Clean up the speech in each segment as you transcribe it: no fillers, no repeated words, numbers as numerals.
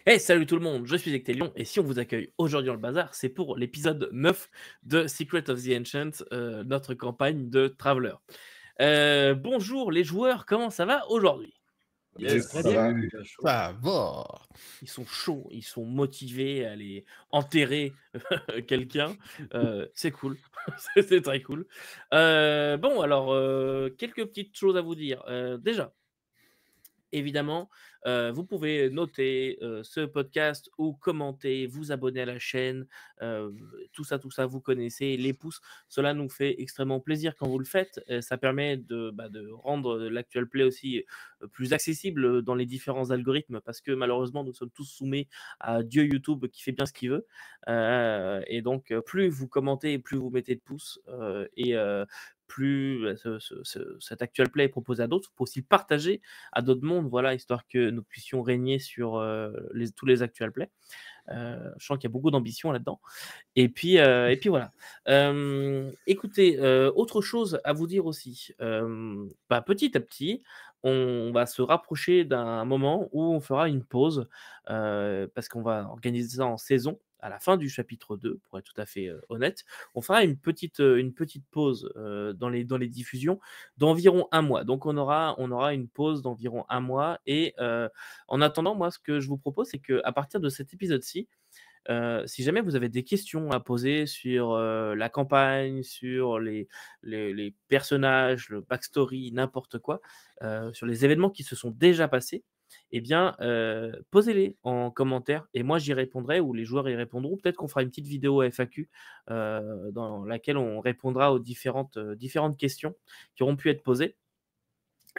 Hey, salut tout le monde, je suis Ectelion et si on vous accueille aujourd'hui dans le bazar, c'est pour l'épisode 9 de Secret of the Ancient, notre campagne de Traveler. Bonjour les joueurs, comment ça va aujourd'hui? Yes, Très ça bien. va. Bien chaud. Ça va. Ils sont chauds, ils sont motivés à aller enterrer quelqu'un, c'est cool, c'est très cool. Bon alors, quelques petites choses à vous dire. Déjà, évidemment, vous pouvez noter, ce podcast ou commenter, vous abonner à la chaîne, tout ça, vous connaissez, les pouces. Cela nous fait extrêmement plaisir quand vous le faites. Ça permet de rendre l'actual play aussi, plus accessible, dans les différents algorithmes parce que malheureusement, nous sommes tous soumis à Dieu YouTube qui fait bien ce qu'il veut. Et donc, plus vous commentez, plus vous mettez de pouces, plus, cet actual play est proposé à d'autres. Vous pouvez aussi le partager à d'autres mondes, voilà, histoire que nous puissions régner sur tous les actual play. Je sens qu'il y a beaucoup d'ambition là-dedans. Et puis voilà. Écoutez, autre chose à vous dire aussi. Petit à petit, on va se rapprocher d'un moment où on fera une pause parce qu'on va organiser ça en saison. À la fin du chapitre 2, pour être tout à fait honnête, on fera une petite pause dans les diffusions d'environ un mois. Donc on aura une pause d'environ un mois. Et en attendant, moi, ce que je vous propose, c'est qu'à partir de cet épisode-ci, si jamais vous avez des questions à poser sur la campagne, sur les personnages, le backstory, n'importe quoi, sur les événements qui se sont déjà passés, eh bien, posez-les en commentaire et moi j'y répondrai ou les joueurs y répondront. Peut-être qu'on fera une petite vidéo FAQ dans laquelle on répondra aux différentes questions qui auront pu être posées.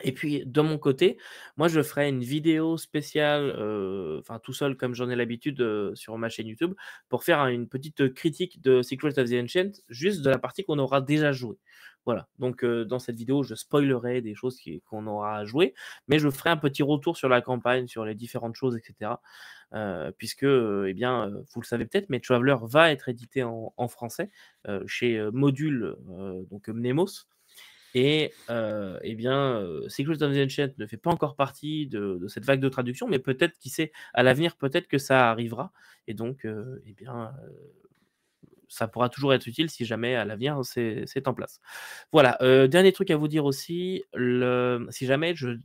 Et puis de mon côté, moi je ferai une vidéo spéciale, enfin tout seul comme j'en ai l'habitude, sur ma chaîne YouTube pour faire une petite critique de Secret of the Ancient, juste de la partie qu'on aura déjà jouée. Voilà, donc dans cette vidéo, je spoilerai des choses qu'on aura jouées, mais je ferai un petit retour sur la campagne, sur les différentes choses et cetera. Puisque, eh bien, vous le savez peut-être, mais Traveler va être édité en français, chez, Module, donc Mnemos. Et eh bien, Secret of the Ancient ne fait pas encore partie de cette vague de traduction, mais peut-être, qui sait, à l'avenir, peut-être que ça arrivera. Et donc, eh bien, ça pourra toujours être utile si jamais à l'avenir c'est en place. Voilà, dernier truc à vous dire aussi, si jamais je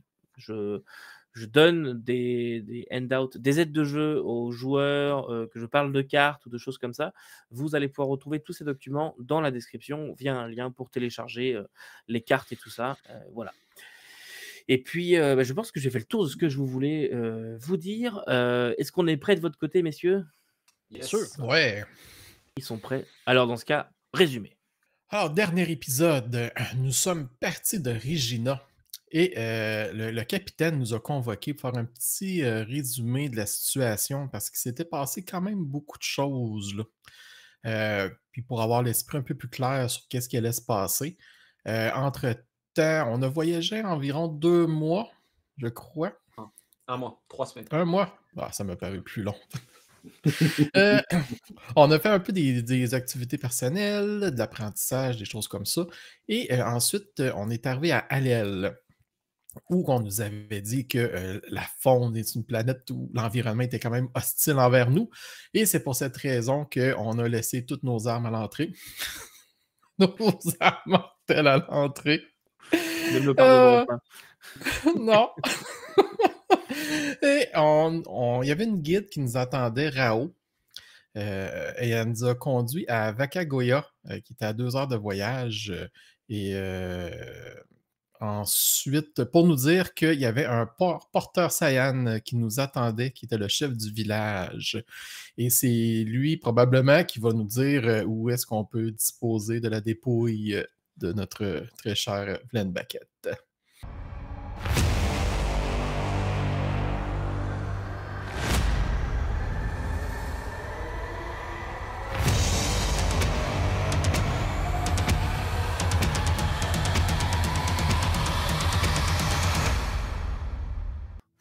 je donne des handouts, des aides de jeu aux joueurs, que je parle de cartes ou de choses comme ça, vous allez pouvoir retrouver tous ces documents dans la description via un lien pour télécharger, les cartes et tout ça, voilà. Et puis, je pense que j'ai fait le tour de ce que je voulais, vous dire. Est-ce qu'on est prêts de votre côté, messieurs? Yes. Sûr. Ouais. Ils sont prêts. Alors dans ce cas, résumé. Alors, dernier épisode, nous sommes partis de Regina et le capitaine nous a convoqués pour faire un petit résumé de la situation parce qu'il s'était passé quand même beaucoup de choses, là. Puis pour avoir l'esprit un peu plus clair sur qu'est-ce qui allait se passer. Entre-temps, on a voyagé environ 2 mois, je crois. Un mois, 3 semaines. 1 mois? Ah, ça m'a paru plus long. Euh, on a fait un peu des activités personnelles, de l'apprentissage, des choses comme ça. Et ensuite, on est arrivé à Alel, où on nous avait dit que la faune est une planète où l'environnement était quand même hostile envers nous. Et c'est pour cette raison qu'on a laissé toutes nos armes à l'entrée. Nos armes mortelles à l'entrée. Ne me pardonneront pas. Non. Et il y avait une guide qui nous attendait, Rao. Et elle nous a conduit à Vakagoya, qui était à 2 heures de voyage. Et ensuite, pour nous dire qu'il y avait un porteur Saiyan qui nous attendait, qui était le chef du village. Et c'est lui, probablement, qui va nous dire où est-ce qu'on peut disposer de la dépouille de notre très cher Vlen Baquette.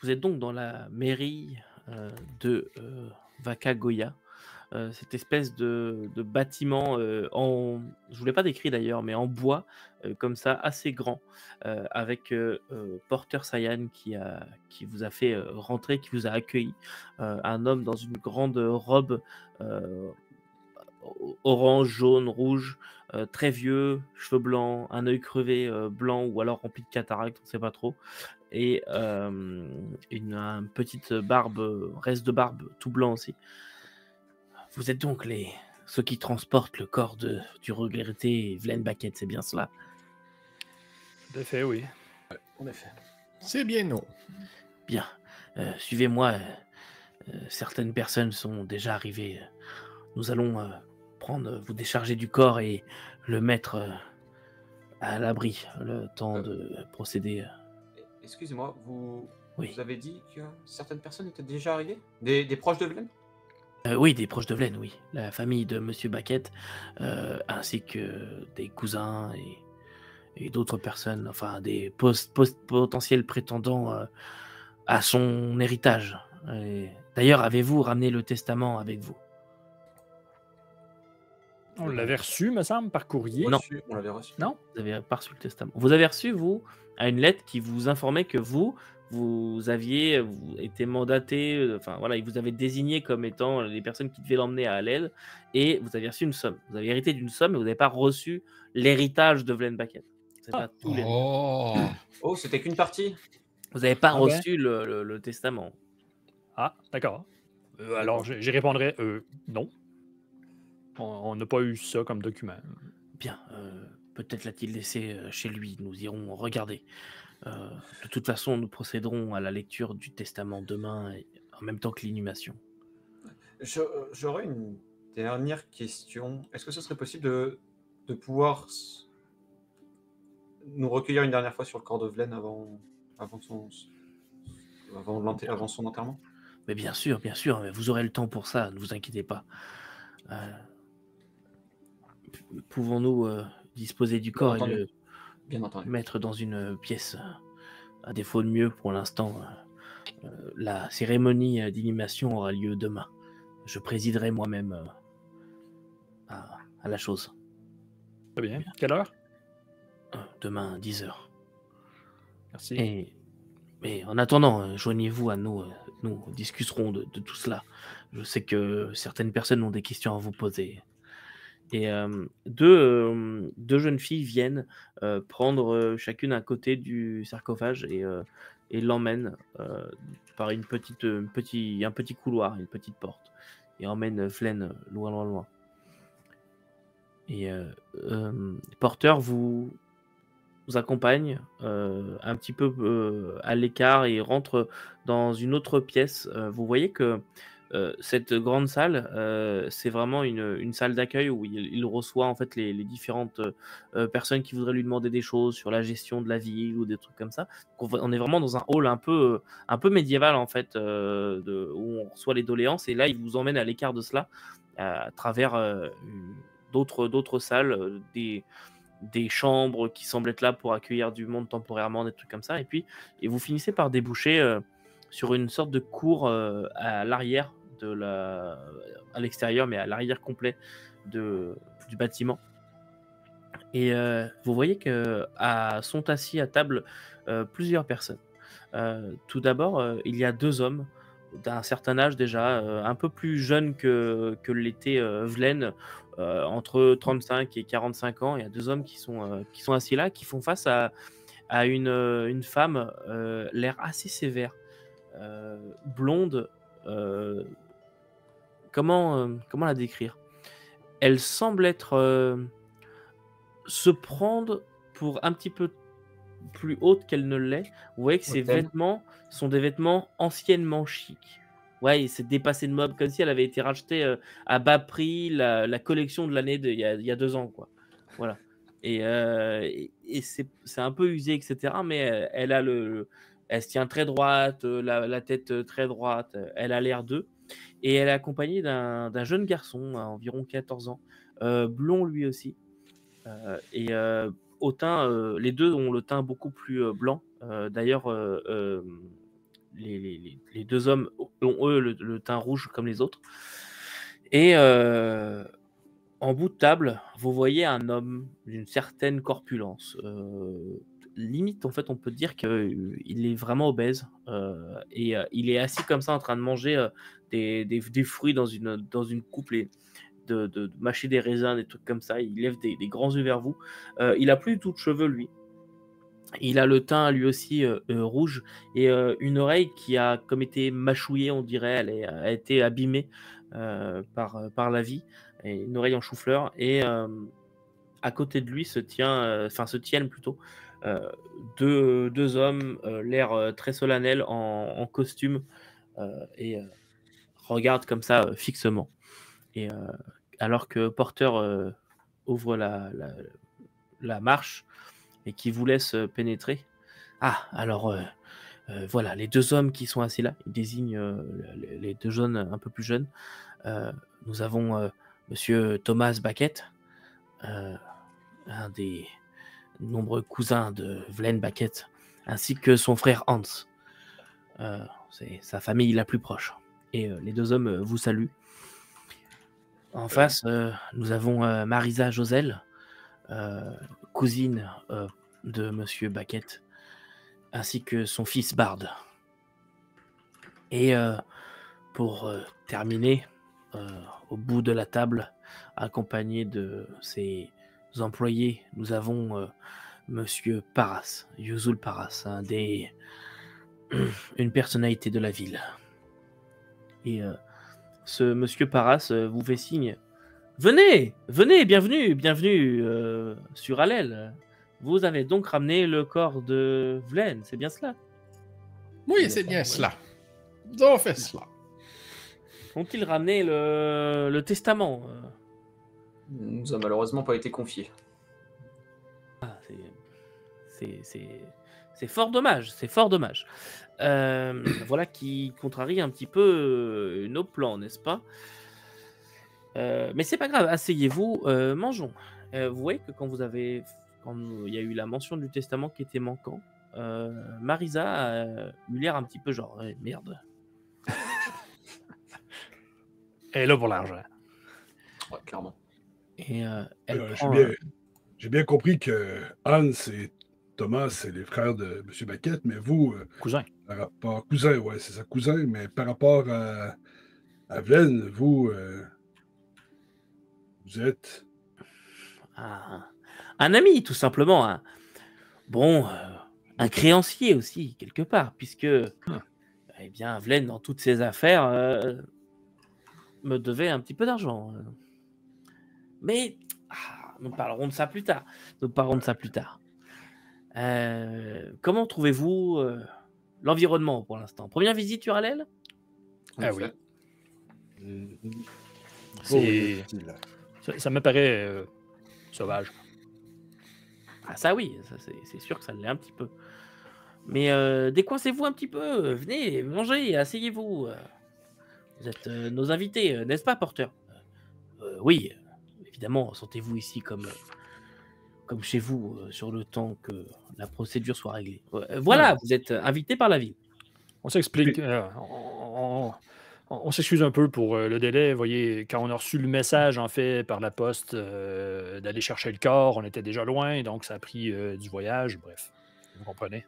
Vous êtes donc dans la mairie de Vakagoya. cette espèce de bâtiment je ne vous l'ai pas décrit d'ailleurs, mais en bois, comme ça, assez grand, avec Porter Sayan qui vous a fait rentrer, qui vous a accueilli. Un homme dans une grande robe euh, orange, jaune, rouge, très vieux, cheveux blancs, un œil crevé blanc ou alors rempli de cataracte, on ne sait pas trop, et une petite barbe, reste de barbe tout blanc aussi. Vous êtes donc ceux qui transportent le corps du regretté Vlen Baquet, c'est bien cela? Tout à fait, oui. En effet. C'est bien non. Bien. Suivez-moi. Certaines personnes sont déjà arrivées. Nous allons vous décharger du corps et le mettre à l'abri, le temps de procéder. Excusez-moi, vous Oui. avez dit que certaines personnes étaient déjà arrivées? Des proches de Vlen? Oui, des proches de Vlen, oui. La famille de Monsieur Baquet, ainsi que des cousins et d'autres personnes, enfin des potentiels prétendants à son héritage. D'ailleurs, avez-vous ramené le testament avec vous? On l'avait reçu, me semble, par courrier. Non. Reçu, on l'avait reçu. Non? Vous avez pas reçu le testament. Vous avez reçu, vous, une lettre qui vous informait que vous aviez été mandaté, enfin voilà, ils vous avaient désigné comme étant les personnes qui devaient l'emmener à Alel, et vous avez reçu une somme. Vous avez hérité d'une somme, mais vous n'avez pas reçu l'héritage de Vlen Baquet. C'est pas tout l'héritage. Oh! Oh, c'était qu'une partie? Vous n'avez pas Ah ben. reçu le testament. Ah, d'accord. Alors, j'y répondrai non. On n'a pas eu ça comme document. Bien, peut-être l'a-t-il laissé chez lui. Nous irons regarder. De toute façon, nous procéderons à la lecture du testament demain, en même temps que l'inhumation. J'aurais une dernière question. Est-ce que ce serait possible de pouvoir nous recueillir une dernière fois sur le corps de Vlen avant son enterrement? Mais bien sûr, mais vous aurez le temps pour ça, ne vous inquiétez pas. Pouvons-nous disposer du corps et le Bien entendu. mettre dans une pièce, à défaut de mieux pour l'instant? La cérémonie d'inhumation aura lieu demain. Je présiderai moi-même à la chose. Très bien. Quelle heure? Demain, 10h. Merci. Mais en attendant, joignez-vous à nous. Nous discuterons de tout cela. Je sais que certaines personnes ont des questions à vous poser. Et deux jeunes filles viennent prendre chacune un côté du sarcophage et l'emmènent par un petit couloir, une petite porte, et emmènent Vlen loin, loin, loin. Et Porter vous accompagne un petit peu à l'écart et rentre dans une autre pièce. Vous voyez que cette grande salle, c'est vraiment une salle d'accueil où il reçoit en fait les différentes personnes qui voudraient lui demander des choses sur la gestion de la ville ou des trucs comme ça. Donc on est vraiment dans un hall un peu médiéval en fait, où on reçoit les doléances, et là il vous emmène à l'écart de cela à travers d'autres salles, des chambres qui semblent être là pour accueillir du monde temporairement, des trucs comme ça, et vous finissez par déboucher sur une sorte de cour à l'arrière à l'extérieur, mais à l'arrière complet du bâtiment. Et vous voyez que sont assis à table plusieurs personnes. Tout d'abord, il y a deux hommes d'un certain âge déjà, un peu plus jeunes que l'était Vlen, entre 35 et 45 ans. Il y a deux hommes qui sont assis là, qui font face à une femme, l'air assez sévère, blonde. Comment la décrire? Elle semble se prendre pour un petit peu plus haute qu'elle ne l'est. Vous voyez que ses vêtements sont des vêtements anciennement chics. Ouais, il s'est dépassé de mode, comme si elle avait été rachetée à bas prix, la collection de l'année il y a 2 ans, quoi. Voilà. Et c'est un peu usé, etc. Mais elle se tient très droite, la tête très droite. Elle a l'air d'eux. Et elle est accompagnée d'un jeune garçon à environ 14 ans, blond lui aussi. Et au teint, les deux ont le teint beaucoup plus blanc. D'ailleurs, les deux hommes ont eux le teint rouge comme les autres. Et en bout de table, vous voyez un homme d'une certaine corpulence. Limite, en fait, on peut dire qu'il est vraiment obèse. Et il est assis comme ça en train de manger des fruits dans une coupe, de mâcher des raisins, des trucs comme ça. Il lève des grands yeux vers vous. Il a plus du tout de cheveux, lui. Il a le teint lui aussi rouge et une oreille qui a comme été mâchouillée, on dirait, a été abîmée par la vie, et une oreille en chou-fleur. Et à côté de lui se tiennent plutôt deux hommes, l'air très solennel en costume, et regardent comme ça fixement. Et alors que Porter ouvre la marche et qui vous laisse pénétrer. Ah, alors voilà, les deux hommes qui sont assis là, il désigne les deux jeunes un peu plus jeunes. Nous avons Monsieur Thomas Beckett, un des nombreux cousins de Vlen Beckett, ainsi que son frère Hans. C'est sa famille la plus proche. Et les deux hommes vous saluent. En face, nous avons Marisa Josel, cousine de Monsieur Beckett, ainsi que son fils Bard. Et pour terminer, au bout de la table, accompagné de ses employés, nous avons Monsieur Paras, Yuzul Paras, une personnalité de la ville. Et ce Monsieur Paras vous fait signe. Venez, bienvenue sur Allel. Vous avez donc ramené le corps de Vlen, c'est bien cela? Oui, c'est bien cela. Nous avons fait cela. Ont-ils ramené le testament? Nous a malheureusement pas été confié. Ah, c'est fort dommage, c'est fort dommage. Voilà qui contrarie un petit peu nos plans, n'est-ce pas? Mais c'est pas grave, asseyez-vous, mangeons. Vous voyez que quand il y a eu la mention du testament qui était manquant, Marisa a eu l'air un petit peu genre merde. Elle est là pour l'argent. Ouais, clairement. Et elle prend, J'ai bien compris que Hans et Thomas, c'est les frères de M. Beckett, mais vous, Cousin. par rapport... Cousin, ouais, c'est ça, cousin, mais par rapport à Vlen, vous êtes... un ami, tout simplement. Un créancier aussi, quelque part, puisque eh bien, Vlen, dans toutes ses affaires, me devait un petit peu d'argent. Mais nous parlerons de ça plus tard. Comment trouvez-vous l'environnement pour l'instant? Première visite sur Allel? Ah oui. C'est... Ça me paraît sauvage. Ah ça oui, c'est sûr que ça l'est un petit peu. Mais décoincez-vous un petit peu, venez, mangez, asseyez-vous. Vous êtes nos invités, n'est-ce pas, Porter? Oui, évidemment, sentez-vous ici comme chez vous, sur le temps que la procédure soit réglée. Voilà, vous êtes invité par la ville. On s'explique. On s'excuse un peu pour le délai. Vous voyez, quand on a reçu le message, en fait, par la poste, d'aller chercher le corps, on était déjà loin, donc ça a pris du voyage. Bref, vous comprenez.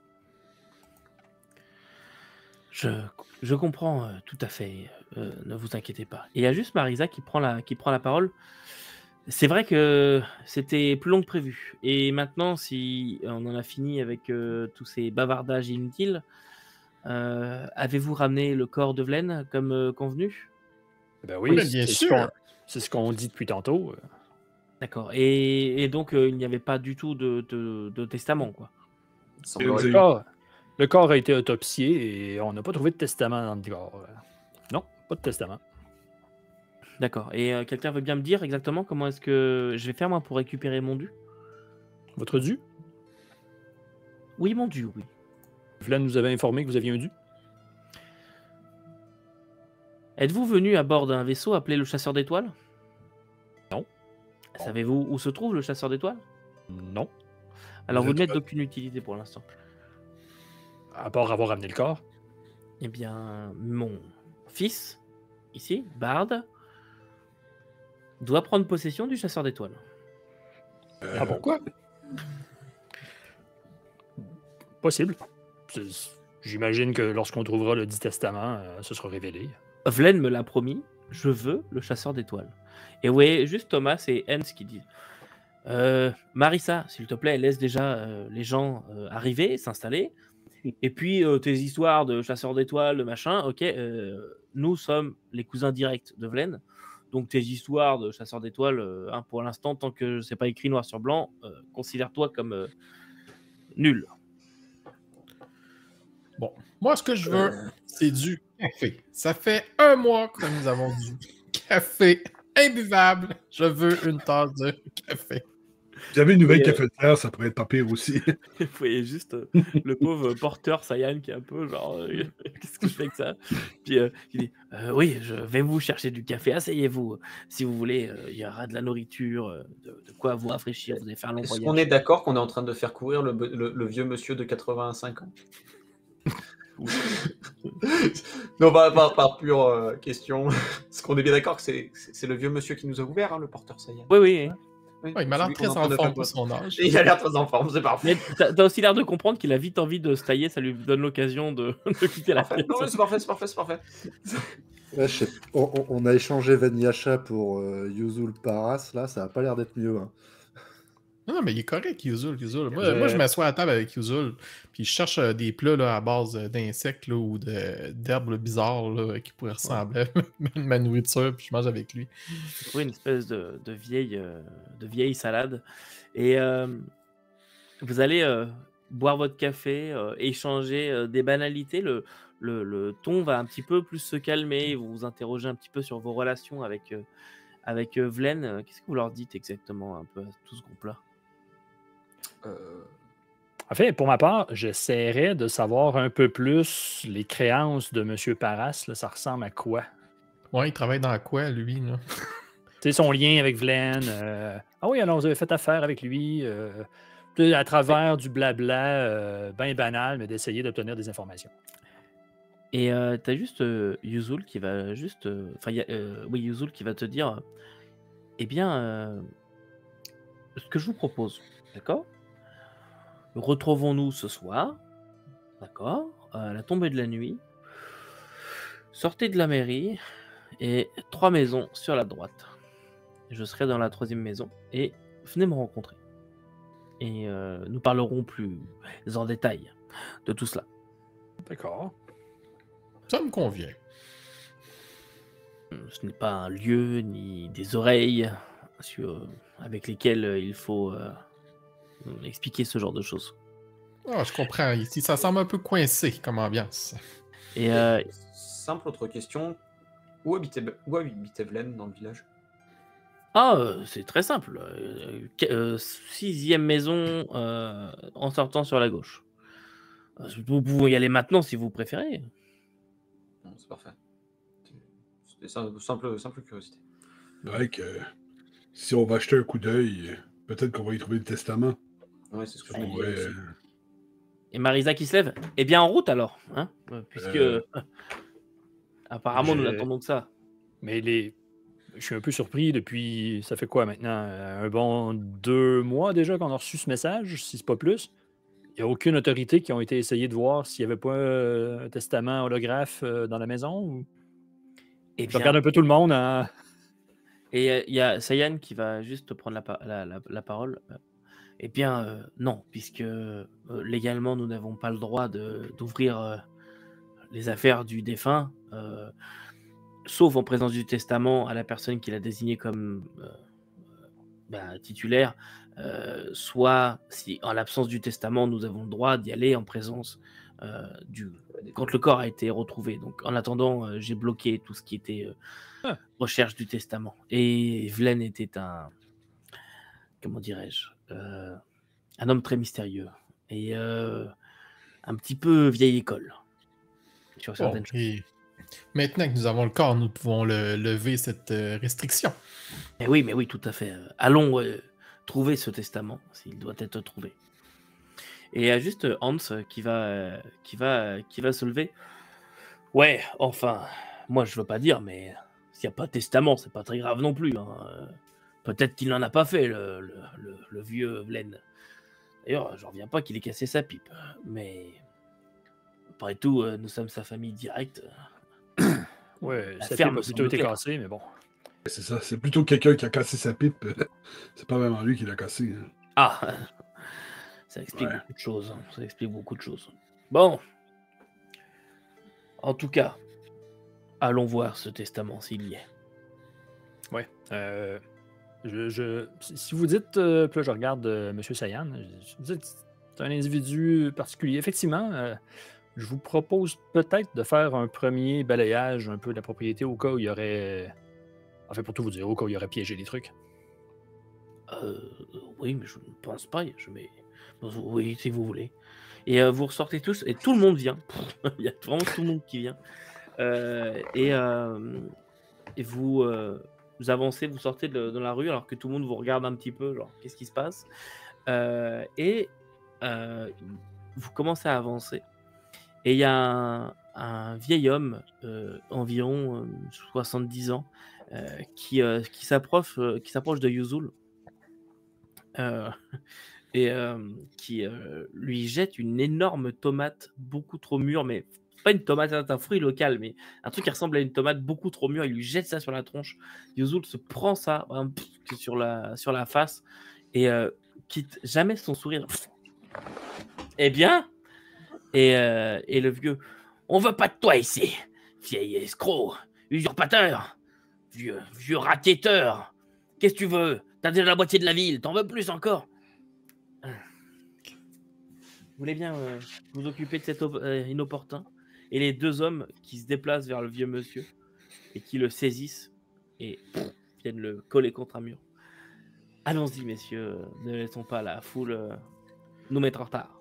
Je comprends tout à fait. Ne vous inquiétez pas. Et il y a juste Marisa qui prend la parole. C'est vrai que c'était plus long que prévu. Et maintenant, si on en a fini avec tous ces bavardages inutiles, avez-vous ramené le corps de Vlen comme convenu? Ben oui, Oui, bien sûr. C'est ce qu'on dit depuis tantôt. D'accord. Et donc, il n'y avait pas du tout de testament, quoi. Il semblerait Et que- Le corps a été autopsié et on n'a pas trouvé de testament dans le corps. Non, pas de testament. D'accord. Et quelqu'un veut bien me dire exactement comment est-ce que je vais faire, moi, pour récupérer mon dû? Votre dû? Oui, mon dû, oui. Vlen nous avait informé que vous aviez un dû? Êtes-vous venu à bord d'un vaisseau appelé le Chasseur d'étoiles? Non. Savez-vous où se trouve le Chasseur d'étoiles? Non. Alors, Vous vous êtes n'êtes pas- d'aucune utilité pour l'instant. À part avoir ramené le corps. Eh bien, mon fils, ici, Bard, doit prendre possession du chasseur d'étoiles. Ah bon? Pourquoi? Possible. J'imagine que lorsqu'on trouvera le 10 testament, ce sera révélé. Vlen me l'a promis, je veux le chasseur d'étoiles. Et vous voyez juste Thomas et Hans qui disent Marissa, s'il te plaît, laisse déjà les gens arriver, s'installer. Et puis tes histoires de chasseur d'étoiles, de machin, ok, nous sommes les cousins directs de Vlen. Donc tes histoires de chasseur d'étoiles, pour l'instant, tant que c'est pas écrit noir sur blanc, considère-toi comme nul. Bon, moi, ce que je veux, c'est du café. Ça fait 1 mois que nous avons du café imbuvable. Je veux une tasse de café. Vous avez une nouvelle Et, cafetière, ça pourrait être pas pire aussi. Vous voyez juste le pauvre porteur Saiyan qui est un peu genre qu'est-ce que je fais avec ça? Puis il dit oui, je vais vous chercher du café, asseyez-vous. Si vous voulez, il y aura de la nourriture, de quoi vous rafraîchir, vous allez faire un long Est-ce voyage. qu'on est d'accord qu'on est en train de faire courir le vieux monsieur de 85 ans? Non, par pure question. Est-ce qu'on est bien d'accord que c'est le vieux monsieur qui nous a ouvert, hein, le porteur Saiyan? Oui, oui. Oui, Ouais, il m'a l'air celui qu'on très est en train en de forme faire pour courir. son âge. Il a l'air très en forme, c'est parfait. Mais t'as aussi l'air de comprendre qu'il a vite envie de se tailler, ça lui donne l'occasion de quitter la Parfait. pièce. Non, c'est parfait, c'est parfait, c'est parfait. Ouais, on a échangé Vanyasha pour Yuzul Paras, là, ça a pas l'air d'être mieux. Hein. Non, mais il est correct, Yuzul. Moi, je m'assois à table avec Yuzul, puis je cherche des plats là, à base d'insectes là, ou d'herbes bizarres là, qui pourraient ressembler à ma nourriture, puis je mange avec lui. J'ai trouvé une espèce de vieille salade. Et vous allez boire votre café, échanger des banalités. Le ton va un petit peu plus se calmer. Vous vous interrogez un petit peu sur vos relations avec Vlen. Qu'est-ce que vous leur dites exactement un peu à tout ce groupe-là? En fait, pour ma part, j'essaierais de savoir un peu plus les créances de M. Paras. Là, ça ressemble à quoi? Ouais, il travaille dans quoi, lui, là? Tu sais, son lien avec Vlen. Ah oui, alors vous avez fait affaire avec lui à travers du blabla bien banal, mais d'essayer d'obtenir des informations. Et t'as juste Yuzul qui va juste... Yuzul qui va te dire eh bien, ce que je vous propose, d'accord? Retrouvons-nous ce soir, d'accord? À la tombée de la nuit. Sortez de la mairie et 3 maisons sur la droite. Je serai dans la 3e maison et venez me rencontrer. Et nous parlerons plus en détail de tout cela. D'accord. Ça me convient. Ce n'est pas un lieu ni des oreilles avec lesquelles il faut expliquer ce genre de choses. Ah, je comprends. Ici, ça semble un peu coincé comme ambiance. Et Simple autre question. Où habitait Vlen dans le village? c'est très simple. 6e maison en sortant sur la gauche. Vous pouvez y aller maintenant si vous préférez. Non, c'est parfait. C'était simple curiosité. Ouais, que si on va acheter un coup d'œil, peut-être qu'on va y trouver le testament. Ouais, c'est ce que je me On disais pourrait, aussi. Et Marisa qui se lève. Eh bien, en route alors, hein, puisque apparemment nous n'attendons que ça. Mais je suis un peu surpris depuis, ça fait quoi maintenant? Un bon 2 mois déjà qu'on a reçu ce message, si c'est pas plus. Il n'y a aucune autorité qui ont été essayées de voir s'il n'y avait pas un testament holographe dans la maison? Ou... Eh Je bien, regarde un peu tout le monde. Hein? et il y a Saiyan qui va juste prendre la parole. Eh bien, non, puisque légalement, nous n'avons pas le droit d'ouvrir les affaires du défunt, sauf en présence du testament à la personne qui l'a désigné comme titulaire, soit si en l'absence du testament, nous avons le droit d'y aller en présence quand le corps a été retrouvé. Donc, en attendant, j'ai bloqué tout ce qui était recherche du testament. Et Vlen était comment dirais-je, un homme très mystérieux et un petit peu vieille école sur certaines choses. Et maintenant que nous avons le corps, nous pouvons lever cette restriction. Mais oui, tout à fait. Allons trouver ce testament, s'il doit être trouvé. Et il y a juste Hans qui va se lever. Ouais, enfin, moi je veux pas dire, mais s'il n'y a pas de testament, c'est pas très grave non plus. Hein. Peut-être qu'il n'en a pas fait, le vieux Vlen. D'ailleurs, je reviens pas qu'il ait cassé sa pipe. Mais après tout, nous sommes sa famille directe. Ouais, La sa ferme pipe a plutôt été semble-t-elle. cassée, mais bon. C'est ça, c'est plutôt quelqu'un qui a cassé sa pipe. C'est pas vraiment lui qui l'a cassé. Hein. Ah, ça explique Ouais. beaucoup de choses. Hein. Ça explique beaucoup de choses. Bon. En tout cas, allons voir ce testament s'il y est. Ouais. Si vous dites, puis là je regarde M. Sayan, si vous dites c'est un individu particulier, effectivement, je vous propose peut-être de faire un premier balayage un peu de la propriété au cas où il y aurait. Enfin, pour tout vous dire, au cas où il y aurait piégé des trucs. Oui, mais je ne pense pas. Oui, si vous voulez. Et vous ressortez tous, et tout le monde vient. Il y a vraiment tout le monde qui vient. Et vous, vous avancez, vous sortez dans la rue, alors que tout le monde vous regarde un petit peu, genre, qu'est-ce qui se passe? Et vous commencez à avancer. Et il y a un vieil homme, environ 70 ans, qui s'approche de Yuzul. Et qui lui jette une énorme tomate beaucoup trop mûre, mais pas une tomate, c'est un fruit local, mais un truc qui ressemble à une tomate beaucoup trop mûre. Il lui jette ça sur la tronche. Yuzul se prend ça sur la face et quitte jamais son sourire. Eh bien, et le vieux, on veut pas de toi ici, vieil escroc, usurpateur, vieux raquetteur. Qu'est-ce que tu veux? T'as déjà la moitié de la ville, t'en veux plus encore? Vous voulez bien vous occuper de cet inopportun? Et les deux hommes qui se déplacent vers le vieux monsieur et qui le saisissent et viennent le coller contre un mur. Allons-y, messieurs, ne laissons pas la foule nous mettre en retard.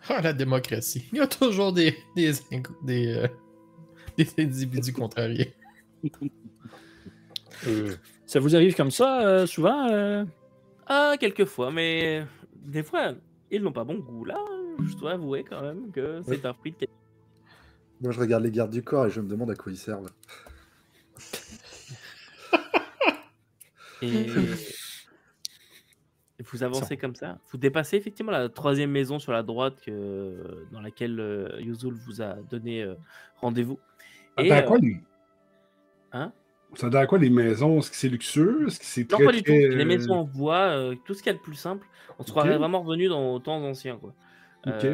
Ah, la démocratie. Il y a toujours des individus contrariés. Ça vous arrive comme ça, souvent? Ah, quelquefois, mais des fois, ils n'ont pas bon goût. Là, je dois avouer quand même que c'est un fruit de qualité. Moi, je regarde les gardes du corps et je me demande à quoi ils servent. Et vous avancez comme ça. Vous dépassez effectivement la troisième maison sur la droite dans laquelle Yuzul vous a donné rendez-vous. Ça Et, donne à quoi les... hein? Ça donne à quoi les maisons? Est-ce que c'est luxueux? Est-ce que c'est Non, très, pas du tout. très, Les maisons en bois, tout ce qu'il y a de plus simple. On se croirait Ok. vraiment revenu dans aux temps anciens, quoi. Ok.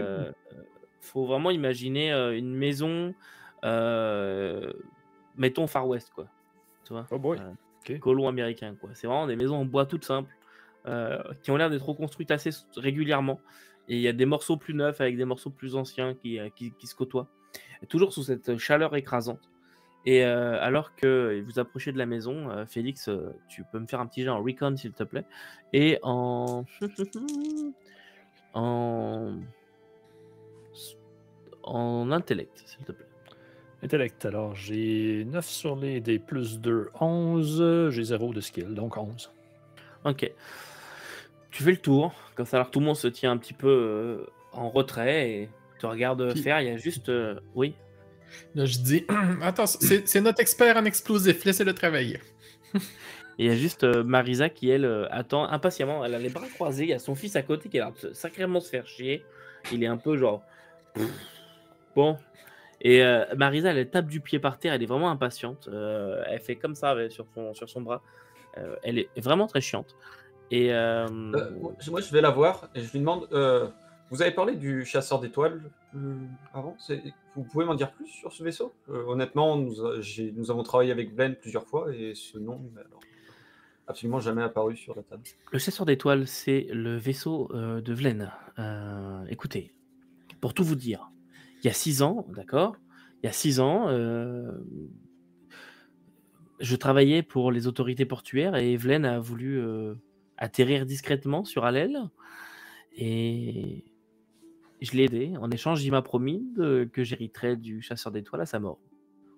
Faut vraiment imaginer une maison, mettons Far West, quoi. Tu vois? Oh boy. Ok. Colons américains, quoi. C'est vraiment des maisons en bois toutes simples, qui ont l'air d'être reconstruites assez régulièrement. Et il y a des morceaux plus neufs avec des morceaux plus anciens qui se côtoient. Et toujours sous cette chaleur écrasante. Et alors que vous approchez de la maison, Félix, tu peux me faire un petit jet en recon, s'il te plaît. Et en intellect, s'il te plaît. Intellect, alors j'ai 9 sur les dés plus 2, 11. J'ai 0 de skill, donc 11. Ok. Tu fais le tour, comme ça, alors que tout le monde se tient un petit peu en retrait et te regarde Puis- faire. Il y a juste... oui. Là, je dis, attends, c'est notre expert en explosifs, laissez-le travailler. Et il y a juste Marisa qui, elle, attend impatiemment. Elle a les bras croisés. Il y a son fils à côté qui a l'air de sacrément se faire chier. Il est un peu genre... Bon. Et Marisa, elle tape du pied par terre. Elle est vraiment impatiente. Elle fait comme ça sur son bras. Elle est vraiment très chiante. Et Moi, je vais la voir et je lui demande vous avez parlé du chasseur d'étoiles avant vous pouvez m'en dire plus sur ce vaisseau honnêtement, nous avons travaillé avec Vlen plusieurs fois et ce nom n'est absolument jamais apparu sur la table. le chasseur d'étoiles, c'est le vaisseau de Vlen. Écoutez, pour tout vous dire, il y a 6 ans, d'accord? Il y a 6 ans, je travaillais pour les autorités portuaires et Vlen a voulu atterrir discrètement sur Alel. Et je l'ai aidé. En échange, il m'a promis que j'hériterais du chasseur d'étoiles à sa mort.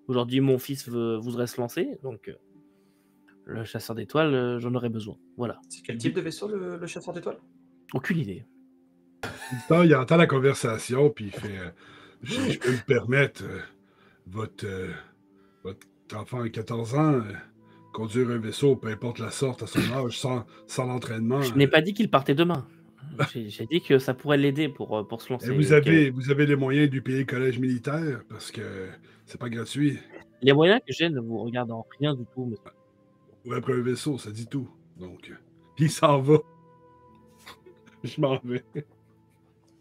Aujourd'hui, mon fils voudrait se lancer, donc le chasseur d'étoiles, j'en aurais besoin. Voilà. C'est quel type de vaisseau le chasseur d'étoiles? Aucune idée. Il entend la conversation, puis il fait je peux me permettre votre Notre enfant a 14 ans. Conduire un vaisseau, peu importe la sorte, à son âge, sans l'entraînement. Je n'ai pas dit qu'il partait demain. J'ai dit que ça pourrait l'aider pour se Et lancer. vous avez les moyens du payer collège militaire parce que c'est pas gratuit. Les moyens que j'ai ne vous regardent en rien du tout, monsieur. Ou après un vaisseau, ça dit tout. Donc, puis il s'en va. Je m'en vais.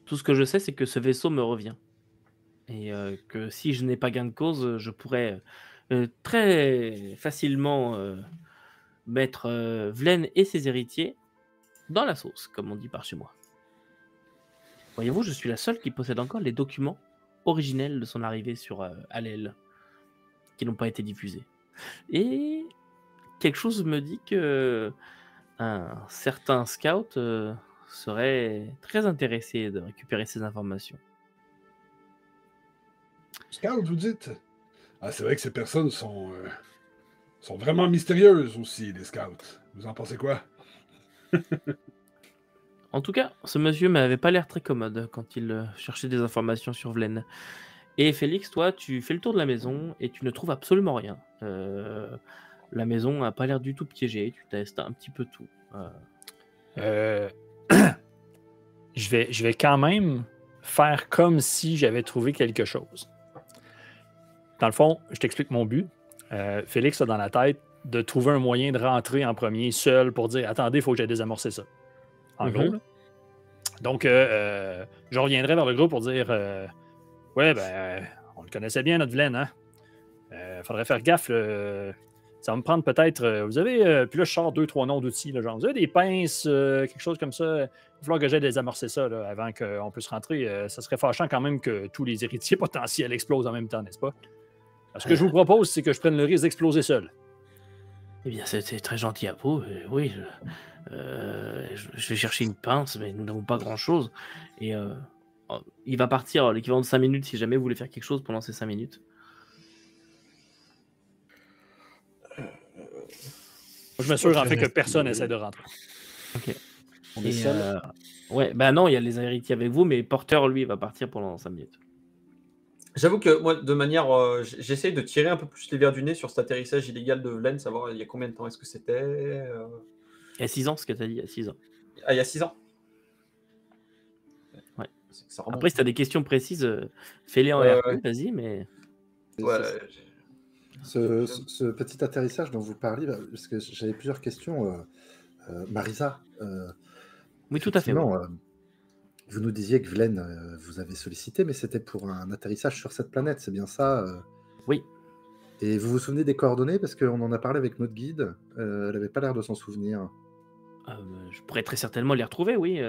Tout ce que je sais, c'est que ce vaisseau me revient. Et que si je n'ai pas gain de cause, je pourrais très facilement mettre Vlen et ses héritiers dans la sauce, comme on dit par chez moi. Voyez-vous, je suis la seule qui possède encore les documents originels de son arrivée sur Alel, qui n'ont pas été diffusés. Et quelque chose me dit que un certain scout serait très intéressé de récupérer ces informations. Scout, vous dites? Ah, c'est vrai que ces personnes sont vraiment mystérieuses aussi, les scouts. Vous en pensez quoi? En tout cas, ce monsieur m'avait pas l'air très commode quand il cherchait des informations sur Vlen. Et Félix, toi, tu fais le tour de la maison et tu ne trouves absolument rien. La maison n'a pas l'air du tout piégée, tu testes un petit peu tout. Je vais quand même faire comme si j'avais trouvé quelque chose. Dans le fond, je t'explique mon but. Félix a dans la tête de trouver un moyen de rentrer en premier seul pour dire « Attendez, il faut que j'aille désamorcer ça. » En gros. Là. Donc, je reviendrai vers le groupe pour dire « Ouais, ben, on le connaissait bien, notre Vlen, hein? Faudrait faire gaffe. Ça va me prendre peut-être... vous avez... puis là, je sors 2-3 noms d'outils. Là, genre, vous avez des pinces, quelque chose comme ça. Il va falloir que j'aille désamorcer ça là, avant qu'on puisse rentrer. Ça serait fâchant quand même que tous les héritiers potentiels explosent en même temps, n'est-ce pas? Ce que je vous propose, c'est que je prenne le risque d'exploser seul. Eh bien, c'est très gentil à vous. Oui, je vais chercher une pince, mais nous n'avons pas grand-chose. Et il va partir l'équivalent de 5 minutes si jamais vous voulez faire quelque chose pendant ces 5 minutes. Je m'assure en fait que personne essaie de rentrer. Ok. On est seul. Ouais, bah non, il y a les héritiers avec vous, mais Porter, lui, va partir pendant 5 minutes. J'avoue que moi, de manière, j'essaye de tirer un peu plus les verres du nez sur cet atterrissage illégal de Vlen, savoir il y a combien de temps est-ce que c'était. Il y a 6 ans, ce que tu as dit, il y a 6 ans. Ah, il y a 6 ans. Ouais. Ça remonte. Après, si tu as des questions précises, fais-les en RP, vas-y, mais... Ouais, Ce petit atterrissage dont vous parliez, parce que j'avais plusieurs questions. Marisa, oui, tout à fait. effectivement, vous nous disiez que Vlen vous avait sollicité, mais c'était pour un atterrissage sur cette planète, c'est bien ça Oui. Et vous vous souvenez des coordonnées? Parce qu'on en a parlé avec notre guide, elle n'avait pas l'air de s'en souvenir. Je pourrais très certainement les retrouver, oui.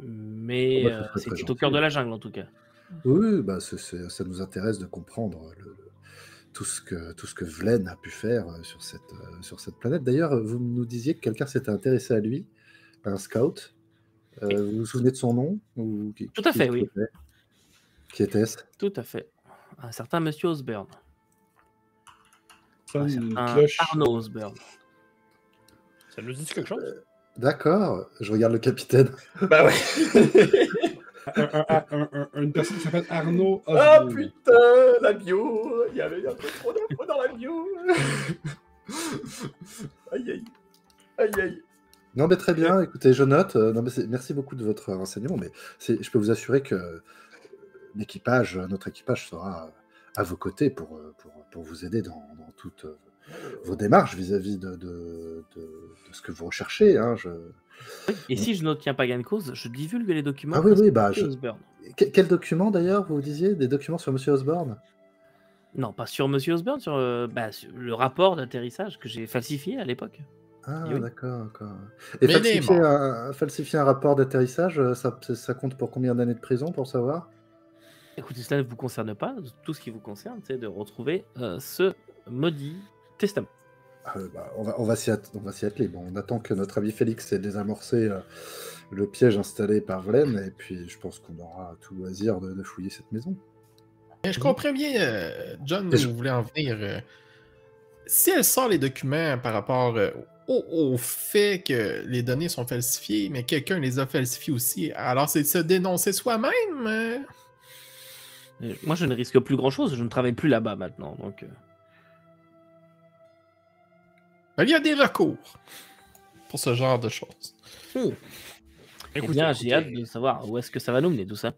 Mais c'était au cœur de la jungle, en tout cas. Oui, bah, ça nous intéresse de comprendre tout ce que Vlen a pu faire sur cette planète. D'ailleurs, vous nous disiez que quelqu'un s'était intéressé à lui, un scout. Vous vous souvenez de son nom Tout à fait, oui. Qui était-ce? Tout à fait. Un certain monsieur Osborne. Un Une certain cloche. Arnaud Osborne. Ça nous dit quelque chose? D'accord, je regarde le capitaine. Bah ouais. Une personne qui s'appelle Arnaud Ah Osborne. putain, la bio. Il y avait un peu trop d'infos dans la bio. Aïe aïe. Aïe aïe. Non, mais très bien, écoutez, je note. Non, mais merci beaucoup de votre renseignement, mais je peux vous assurer que notre équipage sera à vos côtés pour vous aider dans toutes vos démarches vis-à-vis de ce que vous recherchez. Hein, Et si je n'obtiens pas gain de cause, je divulgue les documents. Ah oui, bah, Osborne. Quel document d'ailleurs, vous disiez? Des documents sur Monsieur Osborne? Non, pas sur monsieur Osborne, sur le rapport d'atterrissage que j'ai falsifié à l'époque. Ah, Oui. d'accord. Et Mais il est falsifier un rapport d'atterrissage, ça compte pour combien d'années de prison, pour savoir? Écoutez, cela ne vous concerne pas. Tout ce qui vous concerne, c'est de retrouver ce maudit testament. Bah, on va s'y atteler. Bon, on attend que notre ami Félix ait désamorcé le piège installé par Vlen, et puis je pense qu'on aura tout loisir de fouiller cette maison. Je comprends bien, John, où vous voulez en venir. Si elle sort les documents par rapport au fait que les données sont falsifiées, mais quelqu'un les a falsifiées aussi, alors c'est de se dénoncer soi-même. Moi, je ne risque plus grand-chose. Je ne travaille plus là-bas maintenant. Donc, Il y a des recours pour ce genre de choses. Eh bien, j'ai hâte de savoir où est-ce que ça va nous mener tout ça.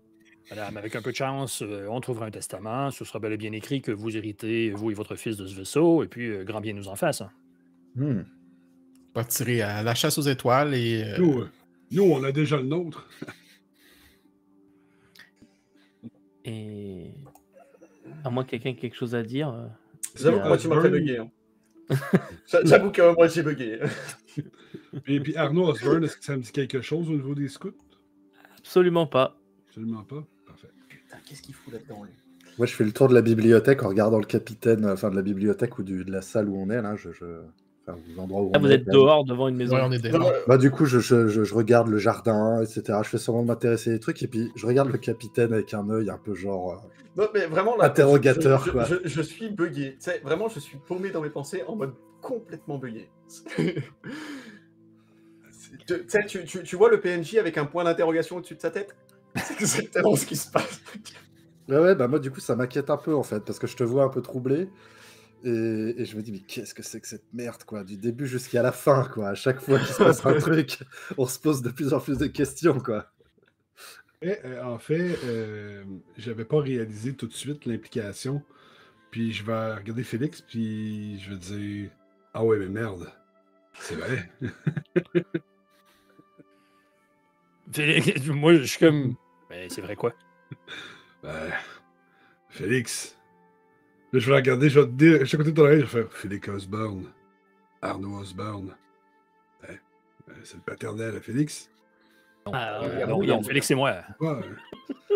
Madame, avec un peu de chance, on trouvera un testament. Ce sera bel et bien écrit que vous héritez, vous et votre fils, de ce vaisseau, et puis grand bien nous en fasse. Hein. Hmm. On va tirer à la chasse aux étoiles et... Nous, on a déjà le nôtre. Et à moins que quelqu'un ait quelque chose à dire. J'avoue que moi, tu m'as fait bugger. Hein. J'avoue que moi, j'ai bugué. Et puis Arnaud Osborne, est-ce que ça me dit quelque chose au niveau des scouts? Absolument pas. Absolument pas. Parfait. Putain, qu'est-ce qu'il fout là-dedans, lui? Moi, je fais le tour de la bibliothèque en regardant le capitaine, enfin de la bibliothèque ou de la salle où on est, là. Enfin, l'endroit où Là, on vous est, êtes dehors devant une maison. Ouais, on est dehors. Bah, du coup, je regarde le jardin, etc. Je fais semblant de m'intéresser à des trucs, et puis je regarde le capitaine avec un œil un peu genre Non, mais vraiment, là, interrogateur, quoi. je suis bugué. Tu sais, vraiment, je suis paumé dans mes pensées en mode complètement bugué. Tu sais, tu vois le PNJ avec un point d'interrogation au-dessus de sa tête? C'est exactement ce qui se passe. Ouais, bah moi, du coup, ça m'inquiète un peu, en fait, parce que je te vois un peu troublé, et je me dis, mais qu'est-ce que c'est que cette merde, quoi, du début jusqu'à la fin, quoi. À chaque fois qu'il se passe un truc, on se pose de plus en plus de questions, quoi. Et, en fait, j'avais pas réalisé tout de suite l'implication. Puis je vais regarder Félix, puis je vais dire ah ouais, mais merde, c'est vrai. Moi, je suis comme. Mais c'est vrai quoi? Ben, Félix. Là, je vais la regarder, je vais te dire, je suis à côté de ton oreille, je vais faire Félix Osborne. Arnaud Osborne. C'est le paternel à Félix. Non, Félix, c'est moi. Ouais.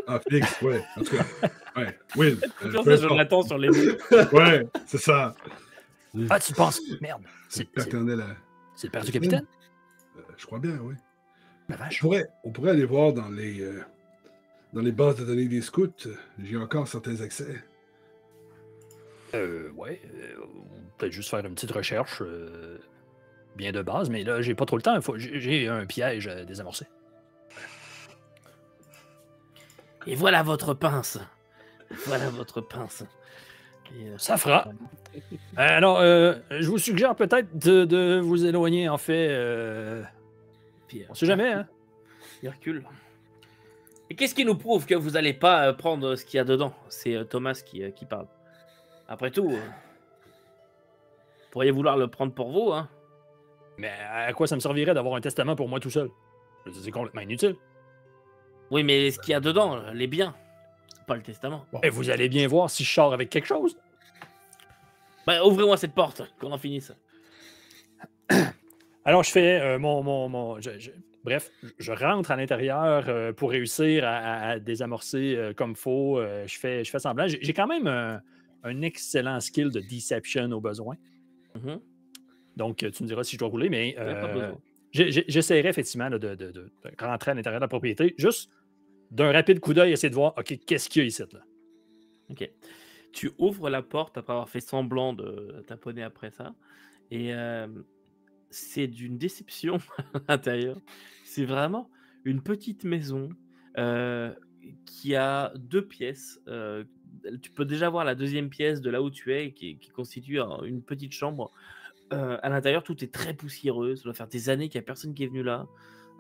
Ah, Félix, ouais. En tout cas, ouais. Will. Toujours ça, Jonathan sur les mots. Ouais, c'est ça. Ah, tu penses? Merde. C'est le paternel à. C'est le père du capitaine? Je crois bien, oui. La vache. On pourrait aller voir dans les bases de données des scouts. J'ai encore certains accès. Ouais. Peut-être juste faire une petite recherche bien de base, mais là, j'ai pas trop le temps. J'ai un piège à désamorcer. Et voilà votre pince. Voilà votre pince. Et, Ça fera. Alors, je vous suggère peut-être de vous éloigner, en fait. Puis, On sait jamais, hein? il recule. Et qu'est-ce qui nous prouve que vous n'allez pas prendre ce qu'il y a dedans? C'est Thomas qui parle. Après tout, vous pourriez vouloir le prendre pour vous, hein? Mais à quoi ça me servirait d'avoir un testament pour moi tout seul? C'est complètement inutile. Oui, mais ce qu'il y a dedans, les biens, pas le testament. Et vous allez bien voir si je sors avec quelque chose. Bah, ouvrez-moi cette porte, qu'on en finisse. Alors, je fais bref, je rentre à l'intérieur pour réussir à désamorcer comme faut. Je fais semblant. J'ai quand même un excellent skill de deception au besoin. Mhm. Donc, tu me diras si je dois rouler, mais Pas besoin. j'essaierai effectivement là, de rentrer à l'intérieur de la propriété. Juste d'un rapide coup d'œil, essayer de voir, OK, qu'est-ce qu'il y a ici, là? Ok. Tu ouvres la porte après avoir fait semblant de taponner après ça. Et c'est d'une déception à l'intérieur. C'est vraiment une petite maison qui a 2 pièces. Tu peux déjà voir la deuxième pièce de là où tu es, qui constitue une petite chambre. À l'intérieur, tout est très poussiéreux. Ça doit faire des années qu'il n'y a personne qui est venu là.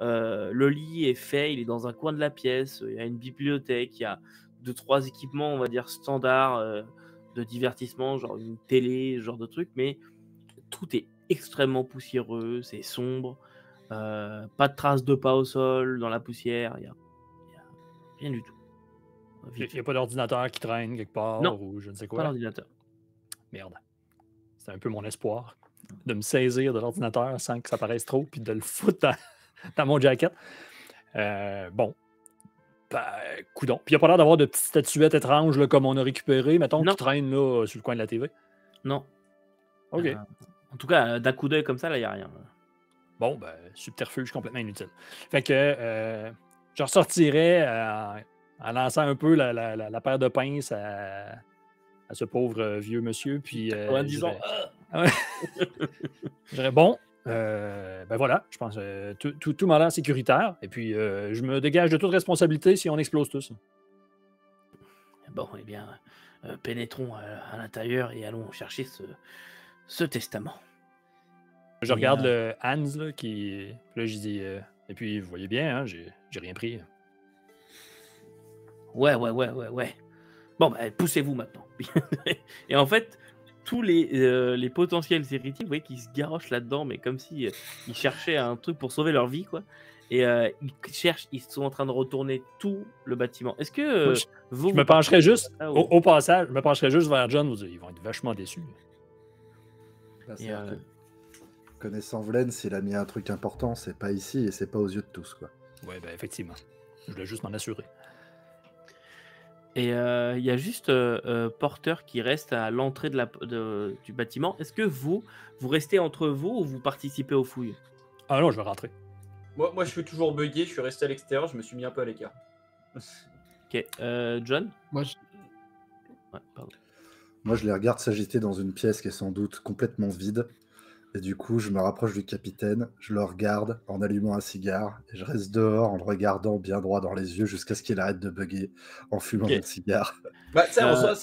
Le lit est fait, il est dans un coin de la pièce. Il y a une bibliothèque, il y a 2-3 équipements, on va dire, standards de divertissement, genre une télé, ce genre de truc. Mais tout est extrêmement poussiéreux, c'est sombre. Pas de traces de pas au sol, dans la poussière. Il y a rien du tout. Il n'y a pas d'ordinateur qui traîne quelque part Non, ou je ne sais Pas quoi. l'ordinateur. Merde. C'est un peu mon espoir de me saisir de l'ordinateur sans que ça paraisse trop puis de le foutre dans mon jacket. Bon. Ben, coudonc. Puis il n'y a pas l'air d'avoir de petites statuettes étranges là, comme on a récupéré, mettons, Non. qui traînent là, sur le coin de la TV. Non. OK. En tout cas, d'un coup d'œil comme ça, là, il n'y a rien. Bon, ben, subterfuge complètement inutile. Fait que je ressortirais en lançant un peu la paire de pinces à ce pauvre vieux monsieur. Puis, En disant je dirais, bon, ben voilà, je pense tout m'a l'air sécuritaire. Et puis, je me dégage de toute responsabilité si on explose tous. bon, eh bien, pénétrons à l'intérieur et allons chercher ce testament. Je regarde le Hans, là, qui... Là, je dis... Et puis, vous voyez bien, hein, j'ai rien pris. Ouais. Bon, bah, poussez-vous maintenant. Et en fait, tous les potentiels héritiers, vous voyez qu'ils se garochent là-dedans, mais comme si ils cherchaient un truc pour sauver leur vie, quoi. Et ils sont en train de retourner tout le bâtiment. Est-ce que Je me pencherais juste, Ah, au passage, je me pencherais juste vers John, vous dire, ils vont être vachement déçus. Connaissant Vlen, s'il a mis un truc important, c'est pas ici et c'est pas aux yeux de tous, quoi. Ouais, ben effectivement. Je voulais juste m'en assurer. Et il y a juste Porter qui reste à l'entrée du bâtiment. Est-ce que vous restez entre vous ou vous participez aux fouilles? Ah non, je vais rentrer. Moi, je suis toujours bugué, je suis resté à l'extérieur, je me suis mis un peu à l'écart. Ok, John? Moi, Ouais, pardon. Moi, je les regarde s'agiter dans une pièce qui est sans doute complètement vide. Et du coup, je me rapproche du capitaine, je le regarde en allumant un cigare, et je reste dehors en le regardant bien droit dans les yeux jusqu'à ce qu'il arrête de bugger en fumant mon cigare. Bah, tu sais, en soi,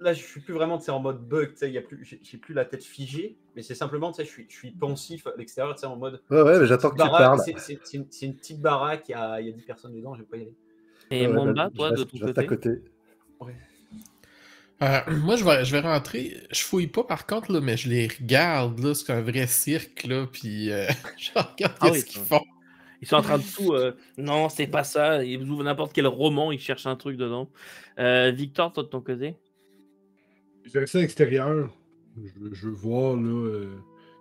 là, je suis plus vraiment en mode bug, tu sais, j'ai plus la tête figée, mais c'est simplement, tu sais, je suis pensif à l'extérieur, tu sais, en mode. Ouais, mais j'attends que tu parles. C'est une petite baraque, il y a 10 personnes dedans, je vais pas y aller. Et Mwamba, toi, de ton je reste à côté? côté. moi, je vais rentrer. Je fouille pas, par contre, là, mais je les regarde. Là, c'est un vrai cirque, là, puis je regarde oui, ce qu'ils font. Ils sont en train de tout. Non, c'est pas ça. Ils ouvrent n'importe quel roman, ils cherchent un truc dedans. Victor, toi, de ton côté? Je reste à l'extérieur. Je veux voir là,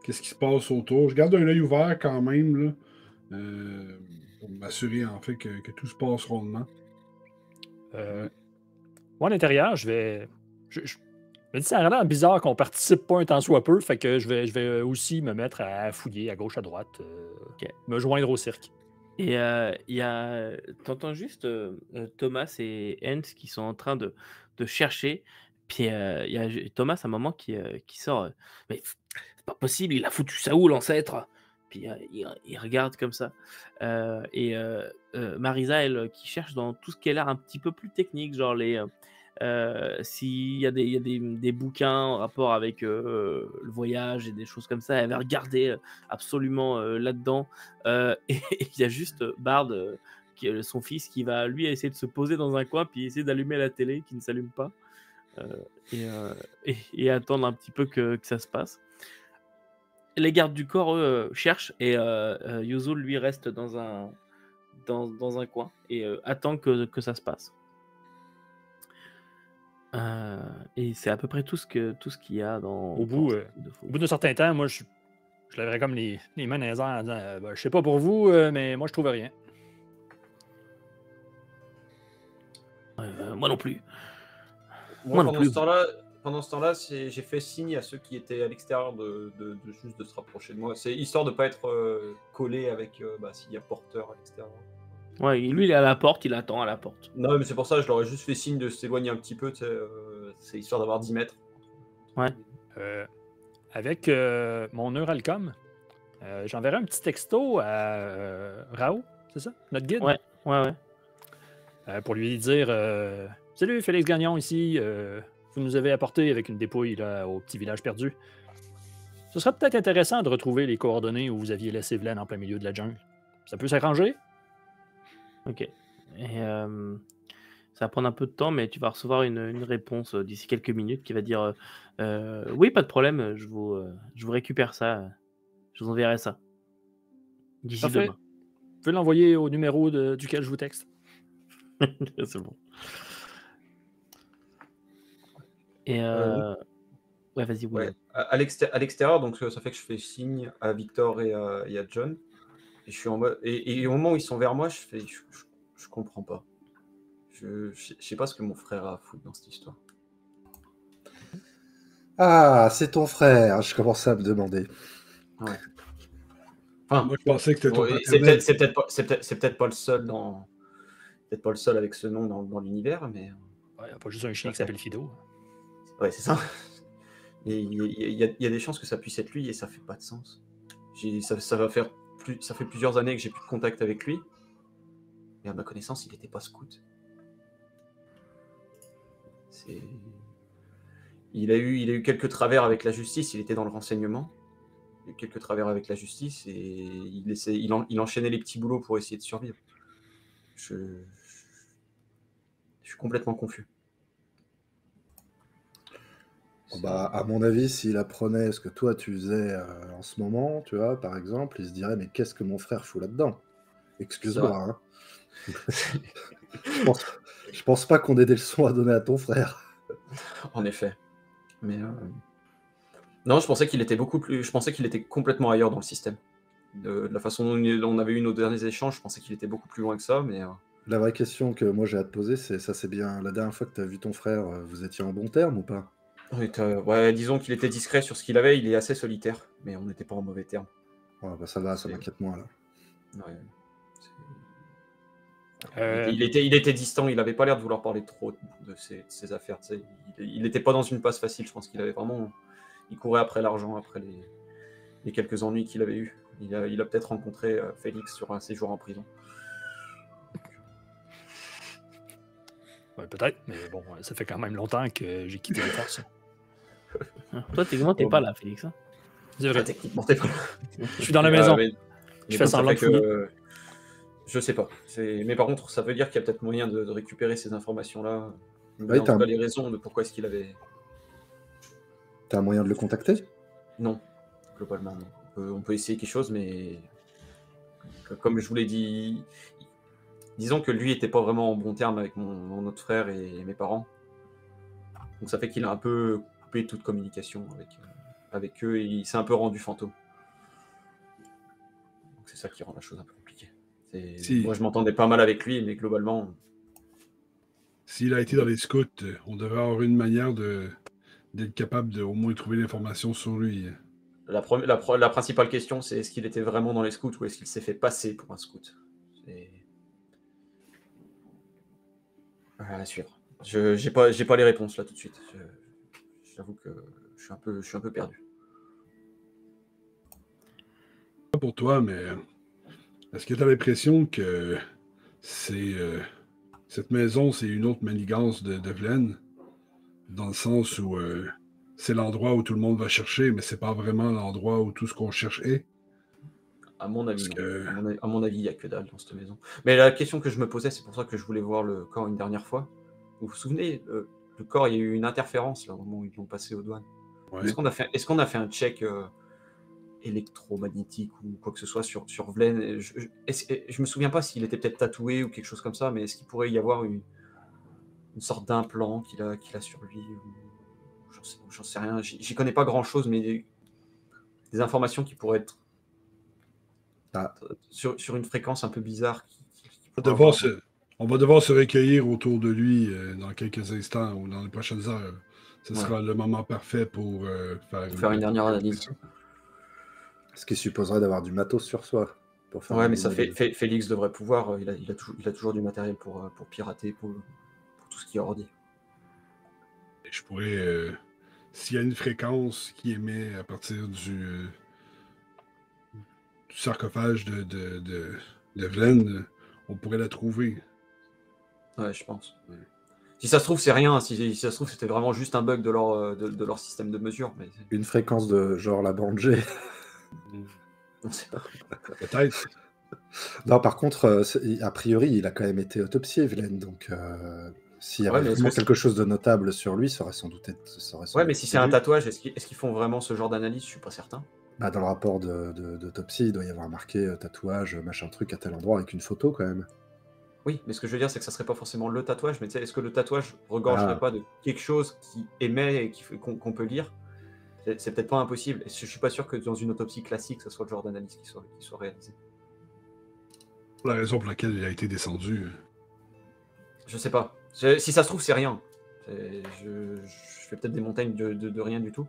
qu'est-ce qui se passe autour. Je garde un œil ouvert quand même là, pour m'assurer en fait que tout se passe rondement. Moi, à l'intérieur, je me dis, ça a l'air bizarre qu'on participe pas un temps soit peu, fait que je vais aussi me mettre à fouiller à gauche, à droite, me joindre au cirque. Et t'entends juste Thomas et Hans qui sont en train de chercher. Puis il y a Thomas à un moment qui sort. Mais c'est pas possible, il a foutu ça où, l'ancêtre? Puis il regarde comme ça. Marisa, elle, qui cherche dans tout ce qui a l'air un petit peu plus technique, genre s'il y a des bouquins en rapport avec le voyage et des choses comme ça, elle va regarder absolument là-dedans. Et il y a juste Bard, son fils, qui va lui essayer de se poser dans un coin puis essayer d'allumer la télé qui ne s'allume pas et attendre un petit peu que ça se passe. Les gardes du corps, eux, cherchent et Yuzul, lui, reste dans un coin et attend que ça se passe. Et c'est à peu près tout ce qu'il y a dans. Au bout d'un certain temps, moi, je lèverais comme les mains dans les airs en disant je sais pas pour vous, mais moi, je trouve rien. Moi non plus. Moi, pendant ce temps-là, j'ai fait signe à ceux qui étaient à l'extérieur de juste de se rapprocher de moi. C'est histoire de pas être collé avec s'il y a porteur à l'extérieur. Ouais, lui, il est à la porte, il attend à la porte. Non, mais c'est pour ça, je leur ai juste fait signe de s'éloigner un petit peu, c'est histoire d'avoir 10 mètres. Ouais. Avec mon Neuralcom, j'enverrai un petit texto à Rao, c'est ça? Notre guide? Ouais. Pour lui dire salut, Félix Gagnon ici. Vous nous avez apporté avec une dépouille là, au petit village perdu. Ce serait peut-être intéressant de retrouver les coordonnées où vous aviez laissé Vlen en plein milieu de la jungle. Ça peut s'arranger? Ok. Et ça va prendre un peu de temps, mais tu vas recevoir une réponse d'ici quelques minutes qui va dire oui, pas de problème, je vous récupère ça, je vous enverrai ça d'ici Parfait. demain. Vous pouvez l'envoyer au numéro duquel je vous texte. C'est bon. Et ouais, vas-y. Ouais. À l'extérieur, donc ça fait que je fais signe à Victor et à John. Et je suis en mode. Et au moment où ils sont vers moi, je comprends pas. Je sais pas ce que mon frère a à foutre dans cette histoire. Ah, c'est ton frère, je commence à me demander. Ouais. Enfin, Moi, je pensais que c'était ton c'est peut-être pas le seul peut-être pas le seul avec ce nom dans l'univers, mais. Il n'y a pas juste un chien qui s'appelle Fido. Ouais, c'est ça. Et il y a des chances que ça puisse être lui et ça fait pas de sens. Ça fait plusieurs années que j'ai plus de contact avec lui. Et à ma connaissance, il n'était pas scout. Il a eu quelques travers avec la justice, il était dans le renseignement. quelques travers avec la justice et il enchaînait les petits boulots pour essayer de survivre. Je suis complètement confus. Bon, bah, à mon avis, s'il apprenait ce que toi tu faisais en ce moment, tu vois, par exemple, il se dirait mais qu'est-ce que mon frère fout là-dedans? Excuse-moi, hein. Je pense pas qu'on ait des leçons à donner à ton frère. En effet. Mais non, je pensais qu'il était complètement ailleurs dans le système. De la façon dont on avait eu nos derniers échanges, je pensais qu'il était beaucoup plus loin que ça, mais La vraie question que moi j'ai à te poser, c'est bien la dernière fois que tu as vu ton frère, vous étiez en bon terme ou pas? ouais, disons qu'il était discret sur ce qu'il avait, il est assez solitaire, mais on n'était pas en mauvais termes. Ouais, bah ça va, ça C'est- m'inquiète moins là. Ouais. Euh, Il était distant, il n'avait pas l'air de vouloir parler trop de ses affaires. Tu sais. Il n'était pas dans une passe facile, je pense qu'il avait vraiment. Il courait après l'argent, après les quelques ennuis qu'il avait eus. Il a peut-être rencontré Félix sur un séjour en prison. ouais, peut-être, mais bon, ça fait quand même longtemps que j'ai quitté les forces. Toi, techniquement, t'es pas là, Félix. Hein. C'est vrai. Techniquement, t'es pas là. Je suis dans la maison. Mais Je fais bon, ça semblant fait de fouiller. que. Je sais pas. Mais par contre, ça veut dire qu'il y a peut-être moyen de récupérer ces informations-là. Ouais, En tout cas, les raisons de pourquoi est-ce qu'il avait. T'as un moyen de le contacter? Non, globalement, non. On peut essayer quelque chose, mais comme je vous l'ai dit, disons que lui était pas vraiment en bon terme avec mon autre frère et mes parents. Donc ça fait qu'il a un peu coupé toute communication avec eux et il s'est un peu rendu fantôme. Donc c'est ça qui rend la chose un peu compliquée. Si. Moi je m'entendais pas mal avec lui, mais globalement, S'il a été dans les scouts, on devrait avoir une manière d'être capable de au moins trouver l'information sur lui. la principale question c'est est-ce qu'il était vraiment dans les scouts ou est-ce qu'il s'est fait passer pour un scout? À suivre. J'ai pas les réponses là tout de suite. J'avoue que je suis un peu perdu. Pas pour toi, mais est-ce que tu as l'impression que cette maison, c'est une autre manigance de Vlen? Dans le sens où c'est l'endroit où tout le monde va chercher, mais c'est pas vraiment l'endroit où tout ce qu'on cherche est? À mon avis, Parce non. que- À mon avis, il n'y a que dalle dans cette maison. Mais la question que je me posais, c'est pour ça que je voulais voir le corps une dernière fois. Vous vous souvenez, le corps, il y a eu une interférence là, au moment où ils l'ont passé aux douanes. Ouais. Est-ce qu'on a fait un check électromagnétique ou quoi que ce soit sur Vlen? Je me souviens pas s'il était peut-être tatoué ou quelque chose comme ça, mais est-ce qu'il pourrait y avoir une sorte d'implant qu'il a sur lui j'en sais rien. J'y connais pas grand-chose, mais des informations qui pourraient être sur une fréquence un peu bizarre. On va devoir se recueillir autour de lui dans quelques instants ou dans les prochaines heures. Ce sera le moment parfait pour faire une dernière analyse. Ce qui supposerait d'avoir du matos sur soi. Pour faire Ouais, une mais ça analyse. Félix devrait pouvoir. Il a toujours du matériel pour pirater, pour tout ce qui est ordi. Et je pourrais, s'il y a une fréquence qui émet à partir du sarcophage de Vlen, on pourrait la trouver. Ouais, je pense. Ouais. Si ça se trouve, c'est rien. Si ça se trouve, c'était vraiment juste un bug de leur système de mesure. Mais Une fréquence de genre la bande G. on sait pas. Peut-être. Non, par contre, a priori, il a quand même été autopsié, Vlen, donc s'il y avait vraiment quelque chose de notable sur lui, ça aurait sans doute mais si c'est un tatouage, est-ce qu'ils font vraiment ce genre d'analyse? Je suis pas certain. Bah, dans le rapport d'autopsie, il doit y avoir marqué tatouage, machin truc à tel endroit avec une photo quand même. Oui, mais ce que je veux dire, c'est que ça serait pas forcément le tatouage, mais est-ce que le tatouage regorgerait pas de quelque chose qui émet et qu'on peut lire? C'est peut-être pas impossible. Je suis pas sûr que dans une autopsie classique, ce soit le genre d'analyse qui soit réalisé. La raison pour laquelle il a été descendu. Je sais pas. Si ça se trouve, c'est rien. Je fais peut-être des montagnes de rien du tout.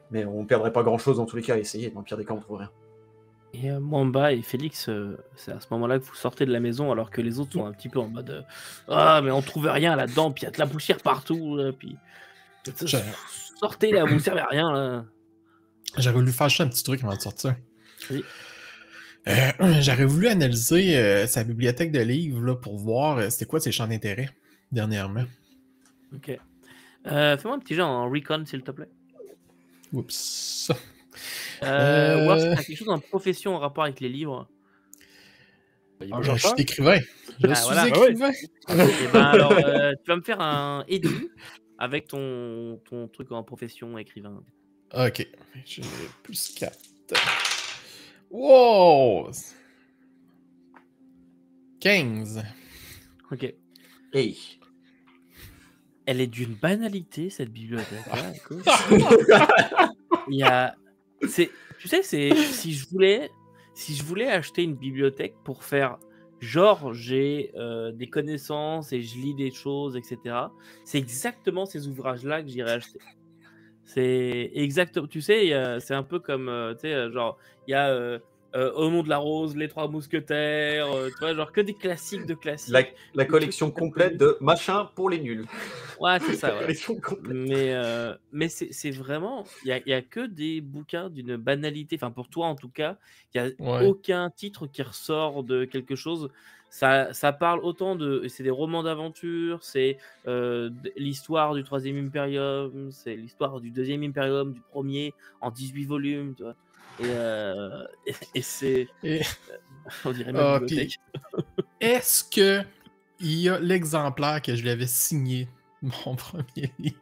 Mais on perdrait pas grand-chose dans tous les cas à essayer. Dans le pire des cas, on trouve rien. Et Mwamba et Félix, c'est à ce moment-là que vous sortez de la maison alors que les autres sont un petit peu en mode ah, mais on trouvait rien là-dedans, puis il y a de la poussière partout, là, puis sortez là, vous ne servez à rien là. J'aurais voulu faire juste un petit truc avant de sortir. Oui. J'aurais voulu analyser sa bibliothèque de livres là, pour voir c'était quoi ses champs d'intérêt dernièrement. Ok. Fais-moi un petit jeu en recon, s'il te plaît. Oups. Ou alors si Euh, t'as quelque chose en profession en rapport avec les livres. Il y a ah, pas je de suis chance. écrivain. Je Ah, suis voilà. Ah oui. écrivain. Et ben alors, tu vas me faire un édit avec ton truc en profession écrivain. Ok. J'ai plus 4. Wow! 15. Ok. Hey. Elle est d'une banalité, cette bibliothèque-là. Écoute. Il y a... Tu sais, si je voulais acheter une bibliothèque pour faire genre j'ai des connaissances et je lis des choses, etc. C'est exactement ces ouvrages-là que j'irais acheter. C'est exactement, tu sais, c'est un peu comme, tu sais, genre, il y a Au nom de la rose, Les Trois Mousquetaires, tu vois, genre que des classiques de classiques. La des collection trucs hyper complète connus. de machin pour les nuls. Ouais, c'est La ça, voilà. collection complète. Mais c'est vraiment, il y a que des bouquins d'une banalité, enfin pour toi en tout cas, il n'y a Ouais. aucun titre qui ressort de quelque chose. Ça parle autant de, c'est des romans d'aventure, c'est l'histoire du Troisième Imperium, c'est l'histoire du Deuxième Imperium, du premier, en 18 volumes, tu vois. Et c'est, Et, on dirait ma puis, bibliothèque. est-ce que il y a l'exemplaire que je lui avais signé de mon premier livre?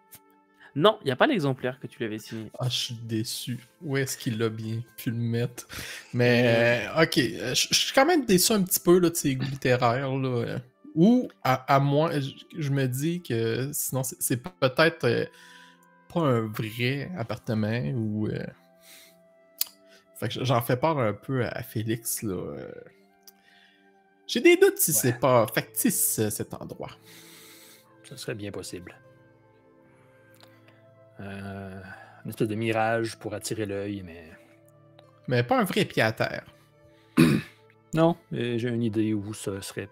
Non, il n'y a pas l'exemplaire que tu l'avais signé. Ah, je suis déçu. Où est-ce qu'il a bien pu le mettre? Mais, ok, je suis quand même déçu un petit peu là, de ses goûts littéraires. Là. Ou, à moi, je me dis que sinon, c'est peut-être pas un vrai appartement. Ou, fait que j'en fais part un peu à Félix. Là. J'ai des doutes si c'est pas factice, cet endroit. Ça serait bien possible. Une espèce de mirage pour attirer l'œil, mais... Mais pas un vrai pied à terre. Non, j'ai une idée où ça serait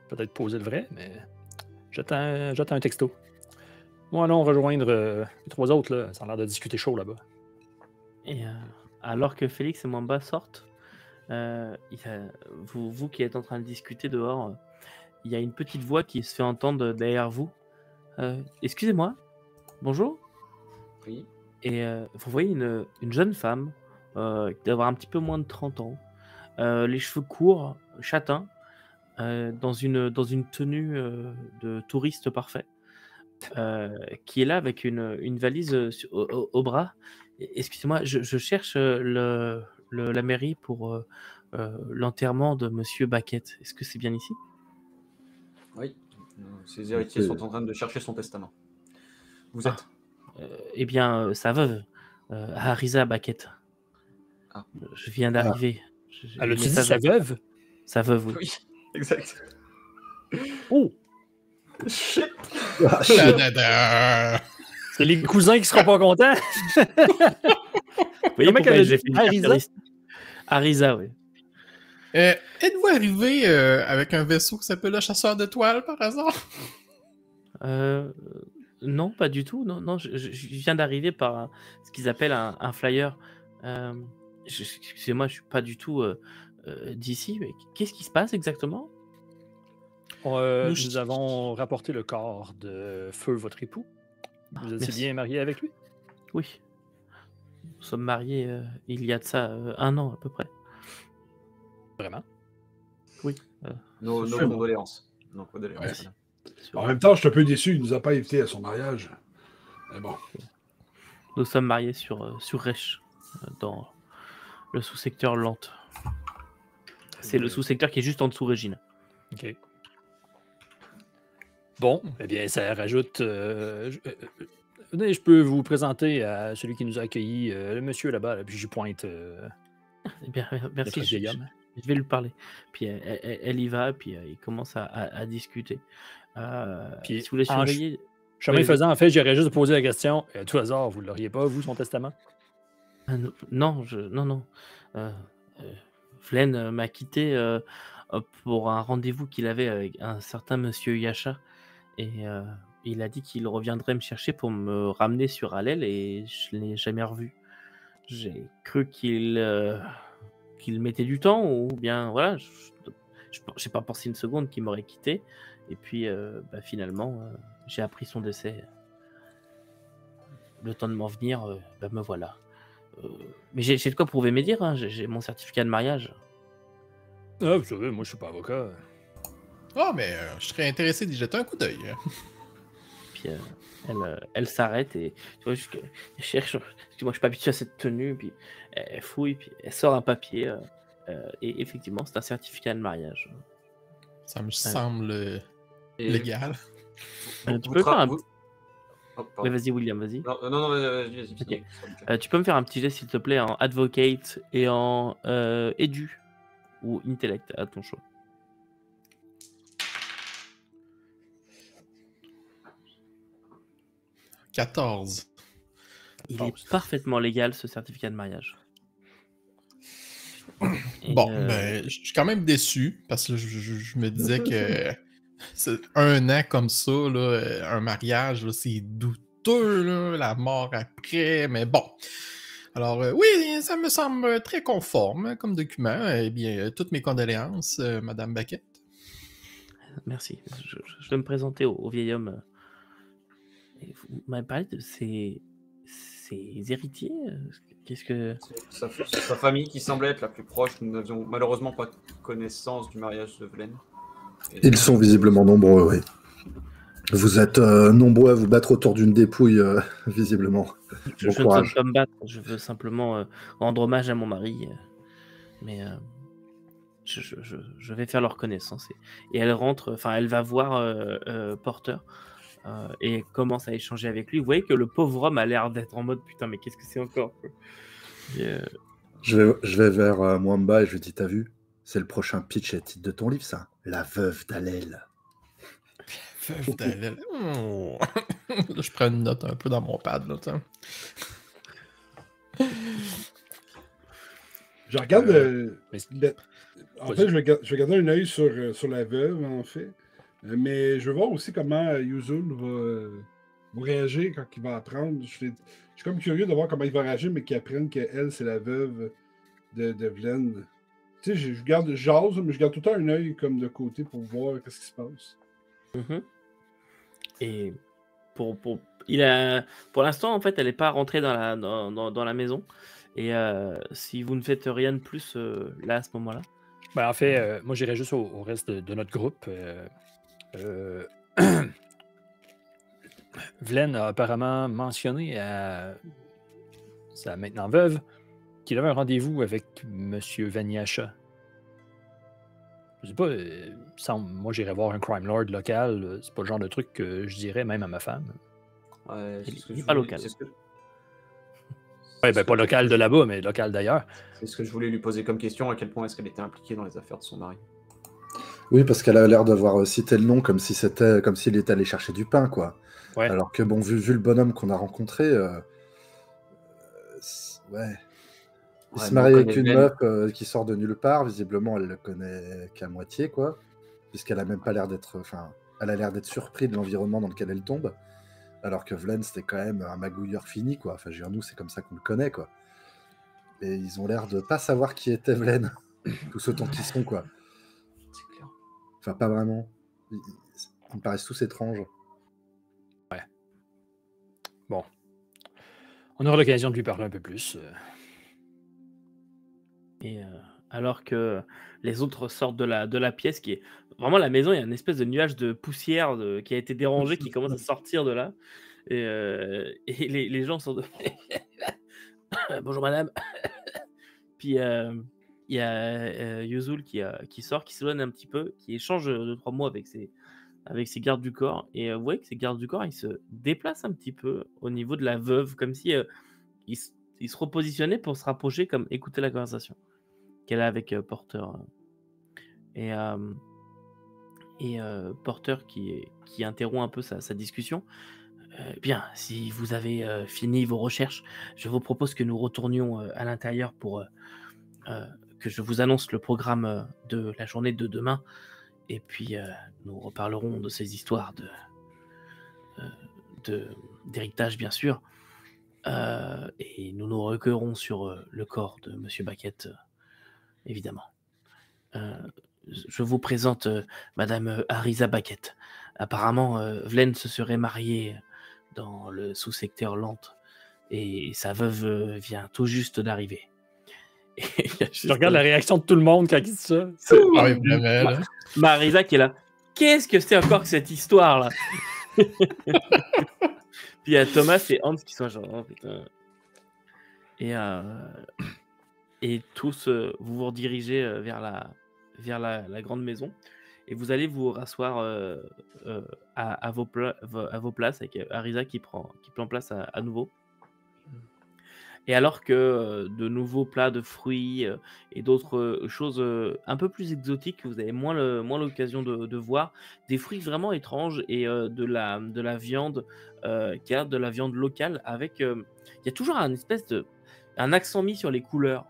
peut-être posé le vrai, mais j'attends un texto. Bon, allons rejoindre les trois autres, là. Ça a l'air de discuter chaud là-bas. Et alors que Félix et Mwamba sortent, vous qui êtes en train de discuter dehors, il y a une petite voix qui se fait entendre derrière vous. Excusez-moi, bonjour. Oui. Et vous voyez une jeune femme qui doit avoir un petit peu moins de 30 ans, les cheveux courts, châtains, dans une tenue de touriste parfait, qui est là avec une valise au bras. Excusez-moi, je cherche la mairie pour l'enterrement de Monsieur Baquette. Est-ce que c'est bien ici? Oui. Ses héritiers sont en train de chercher son testament. Vous êtes Eh bien, sa veuve, Arisa Baquette. Ah. Je viens d'arriver. Elle a-tu dit sa veuve? Sa veuve, oui. Oui, exact. Oh! Shit. Ah, shit. Da-da-da. C'est les cousins qui seront pas contents? Vous voyez Comment pourquoi qu'elle a j'ai dit fait une Arisa? caractéristique. Arisa, oui. Êtes-vous arrivé avec un vaisseau qui s'appelle le chasseur d'étoiles, par hasard? Non, pas du tout. Non, non, je viens d'arriver par ce qu'ils appellent un flyer. Excusez-moi, je suis pas du tout d'ici, mais qu'est-ce qui se passe exactement? Nous avons rapporté le corps de Feu, votre époux. Vous étiez merci. bien marié avec lui? Oui. Nous sommes mariés il y a de ça 1 an à peu près. Vraiment? Oui. Nos Sûrement. condoléances. Nos condoléances. Ouais. madame. En même temps, je suis un peu déçu, il nous a pas invité à son mariage. Mais bon. Nous sommes mariés sur Resch, dans le sous-secteur Lente. C'est le sous-secteur qui est juste en dessous Régine. OK. Bon, eh bien, ça rajoute... venez, je peux vous présenter à celui qui nous a accueillis, le monsieur là-bas, là, puis j'y pointe Eh bien, notre merci, vieil homme. je vais lui parler. Puis elle y va, puis il commence à discuter. Puis, si vous voulez en surveiller... Chemin Oui, faisant, en fait, j'aurais juste posé la question, à tout hasard, vous l'auriez pas, vous, son testament? Non, non. Vlen m'a quitté pour un rendez-vous qu'il avait avec un certain monsieur Yasha. Et il a dit qu'il reviendrait me chercher pour me ramener sur Alel et je ne l'ai jamais revu. J'ai cru qu'il mettait du temps ou bien voilà, je n'ai pas pensé une seconde qu'il m'aurait quitté. Et puis finalement, j'ai appris son décès. Le temps de m'en venir, me voilà. Mais j'ai de quoi prouver mes dires, hein. J'ai mon certificat de mariage. Ah, vous savez, moi, je suis pas avocat. Ah, mais je serais intéressé d'y jeter un coup d'œil. Puis elle s'arrête et tu vois, elle cherche. Moi, je suis pas habitué à cette tenue. Puis elle fouille, puis elle sort un papier. Et effectivement, c'est un certificat de mariage. Ça me semble Et légal. Tu peux faire un... Oh, Oui, pardon. vas-y, William, vas-y. Non, vas-y, Ok. finis. Tu peux me faire un petit jet, s'il te plaît, en advocate et en édu ou intellect, à ton choix. 14. Il est parfaitement légal, ce certificat de mariage. Et, Bon, ben, je suis quand même déçu parce que je me disais que c'est un an comme ça, là, un mariage, là, c'est douteux, là, la mort après, mais bon. Alors, oui, ça me semble très conforme comme document. Eh bien, toutes mes condoléances, Madame Baquette. Merci. Je vais me présenter au vieil homme. Et vous m'avez parlé de ses héritiers. Qu'est-ce que... Sa famille qui semblait être la plus proche. Nous n'avions malheureusement pas connaissance du mariage de Vlen. Ils sont visiblement nombreux, oui. Vous êtes nombreux à vous battre autour d'une dépouille, visiblement. Je Bon ne courage. veux pas me battre, je veux simplement rendre hommage à mon mari. Mais je vais faire leur connaissance. Et elle rentre, enfin, elle va voir Porter et commence à échanger avec lui. Vous voyez que le pauvre homme a l'air d'être en mode putain, mais qu'est-ce que c'est encore quoi. Et, Je vais vers Mwamba et je lui dis, t'as vu? C'est le prochain pitch et titre de ton livre, ça. La veuve d'Alel. Veuve d'Alel. Oh. Là, je prends une note un peu dans mon pad, là, tiens. Je regarde. mais- En fait, je vais garder un œil sur la veuve, en fait. Mais je veux voir aussi comment Yuzul va réagir quand il va apprendre. Je suis comme curieux de voir comment il va réagir, mais qu'il apprenne qu'elle, c'est la veuve de Vlen. Tu sais, je garde jase, mais je garde tout le temps un œil comme de côté pour voir qu'est-ce qui se passe. et pour l'instant, en fait, elle n'est pas rentrée dans la maison. Et si vous ne faites rien de plus là à ce moment-là. Ben, en fait, moi, j'irais juste au reste de notre groupe. Vlen a apparemment mentionné à sa maintenant veuve qu'il avait un rendez-vous avec M. Vanyasha. Je sais pas, moi j'irais voir un crime lord local, c'est pas le genre de truc que je dirais même à ma femme. Ouais, Il c'est ce que est je pas voulais- local. c'est ce que- Ouais, ben pas local de là-bas, mais local d'ailleurs. C'est ce que je voulais lui poser comme question, à quel point est-ce qu'elle était impliquée dans les affaires de son mari. Oui, parce qu'elle a l'air d'avoir cité le nom comme si c'était comme s'il était allé chercher du pain, quoi. Ouais. Alors que bon, vu le bonhomme qu'on a rencontré, ouais. Il Ouais, se mais on marie avec connaît une Vlen. meuf qui sort de nulle part. Visiblement, elle le connaît qu'à moitié, quoi. Puisqu'elle a même pas l'air d'être. Enfin, elle a l'air d'être surprise de l'environnement dans lequel elle tombe. Alors que Vlen, c'était quand même un magouilleur fini, quoi. Enfin, je veux dire, nous, c'est comme ça qu'on le connaît, quoi. Et ils ont l'air de pas savoir qui était Vlen. Tous autant qu'ils sont, quoi. C'est clair. Enfin, pas vraiment. Ils me paraissent tous étranges. Bon. On aura l'occasion de lui parler un peu plus. Et alors que les autres sortent de la pièce, qui est vraiment la maison, il y a une espèce de nuage de poussière qui a été dérangé, qui commence à sortir de là. Et les gens sont de... Bonjour madame. Puis il y a Yuzul qui sort, qui s'éloigne un petit peu, qui échange 2-3 mots avec ses gardes du corps. Et vous voyez que ces gardes du corps, ils se déplacent un petit peu au niveau de la veuve, comme si ils se repositionnaient pour se rapprocher, comme écouter la conversation qu'elle a avec Porter. Et Porter qui interrompt un peu sa discussion. Bien, si vous avez fini vos recherches, je vous propose que nous retournions à l'intérieur pour que je vous annonce le programme de la journée de demain. Et puis, nous reparlerons de ces histoires d'héritage, bien sûr. Et nous nous recueillerons sur le corps de Monsieur Baquette, évidemment. Je vous présente Madame Arisa Baquette. Apparemment, Vlen se serait mariée dans le sous-secteur Lente et sa veuve vient tout juste d'arriver. Et il y a juste, Je regarde la réaction de tout le monde quand il dit ça. Ah oui, vraiment, là. Marisa qui est là. Qu'est-ce que c'est encore que cette histoire là? Puis il y a Thomas et Hans qui sont genre, oh putain. Et tous, vous vous redirigez vers la grande maison et vous allez vous rasseoir à vos places avec Arisa qui prend place à nouveau. Et alors que de nouveaux plats de fruits et d'autres choses un peu plus exotiques que vous avez moins l'occasion de voir, des fruits vraiment étranges et de la viande qui a de la viande locale avec il y a toujours un accent mis sur les couleurs.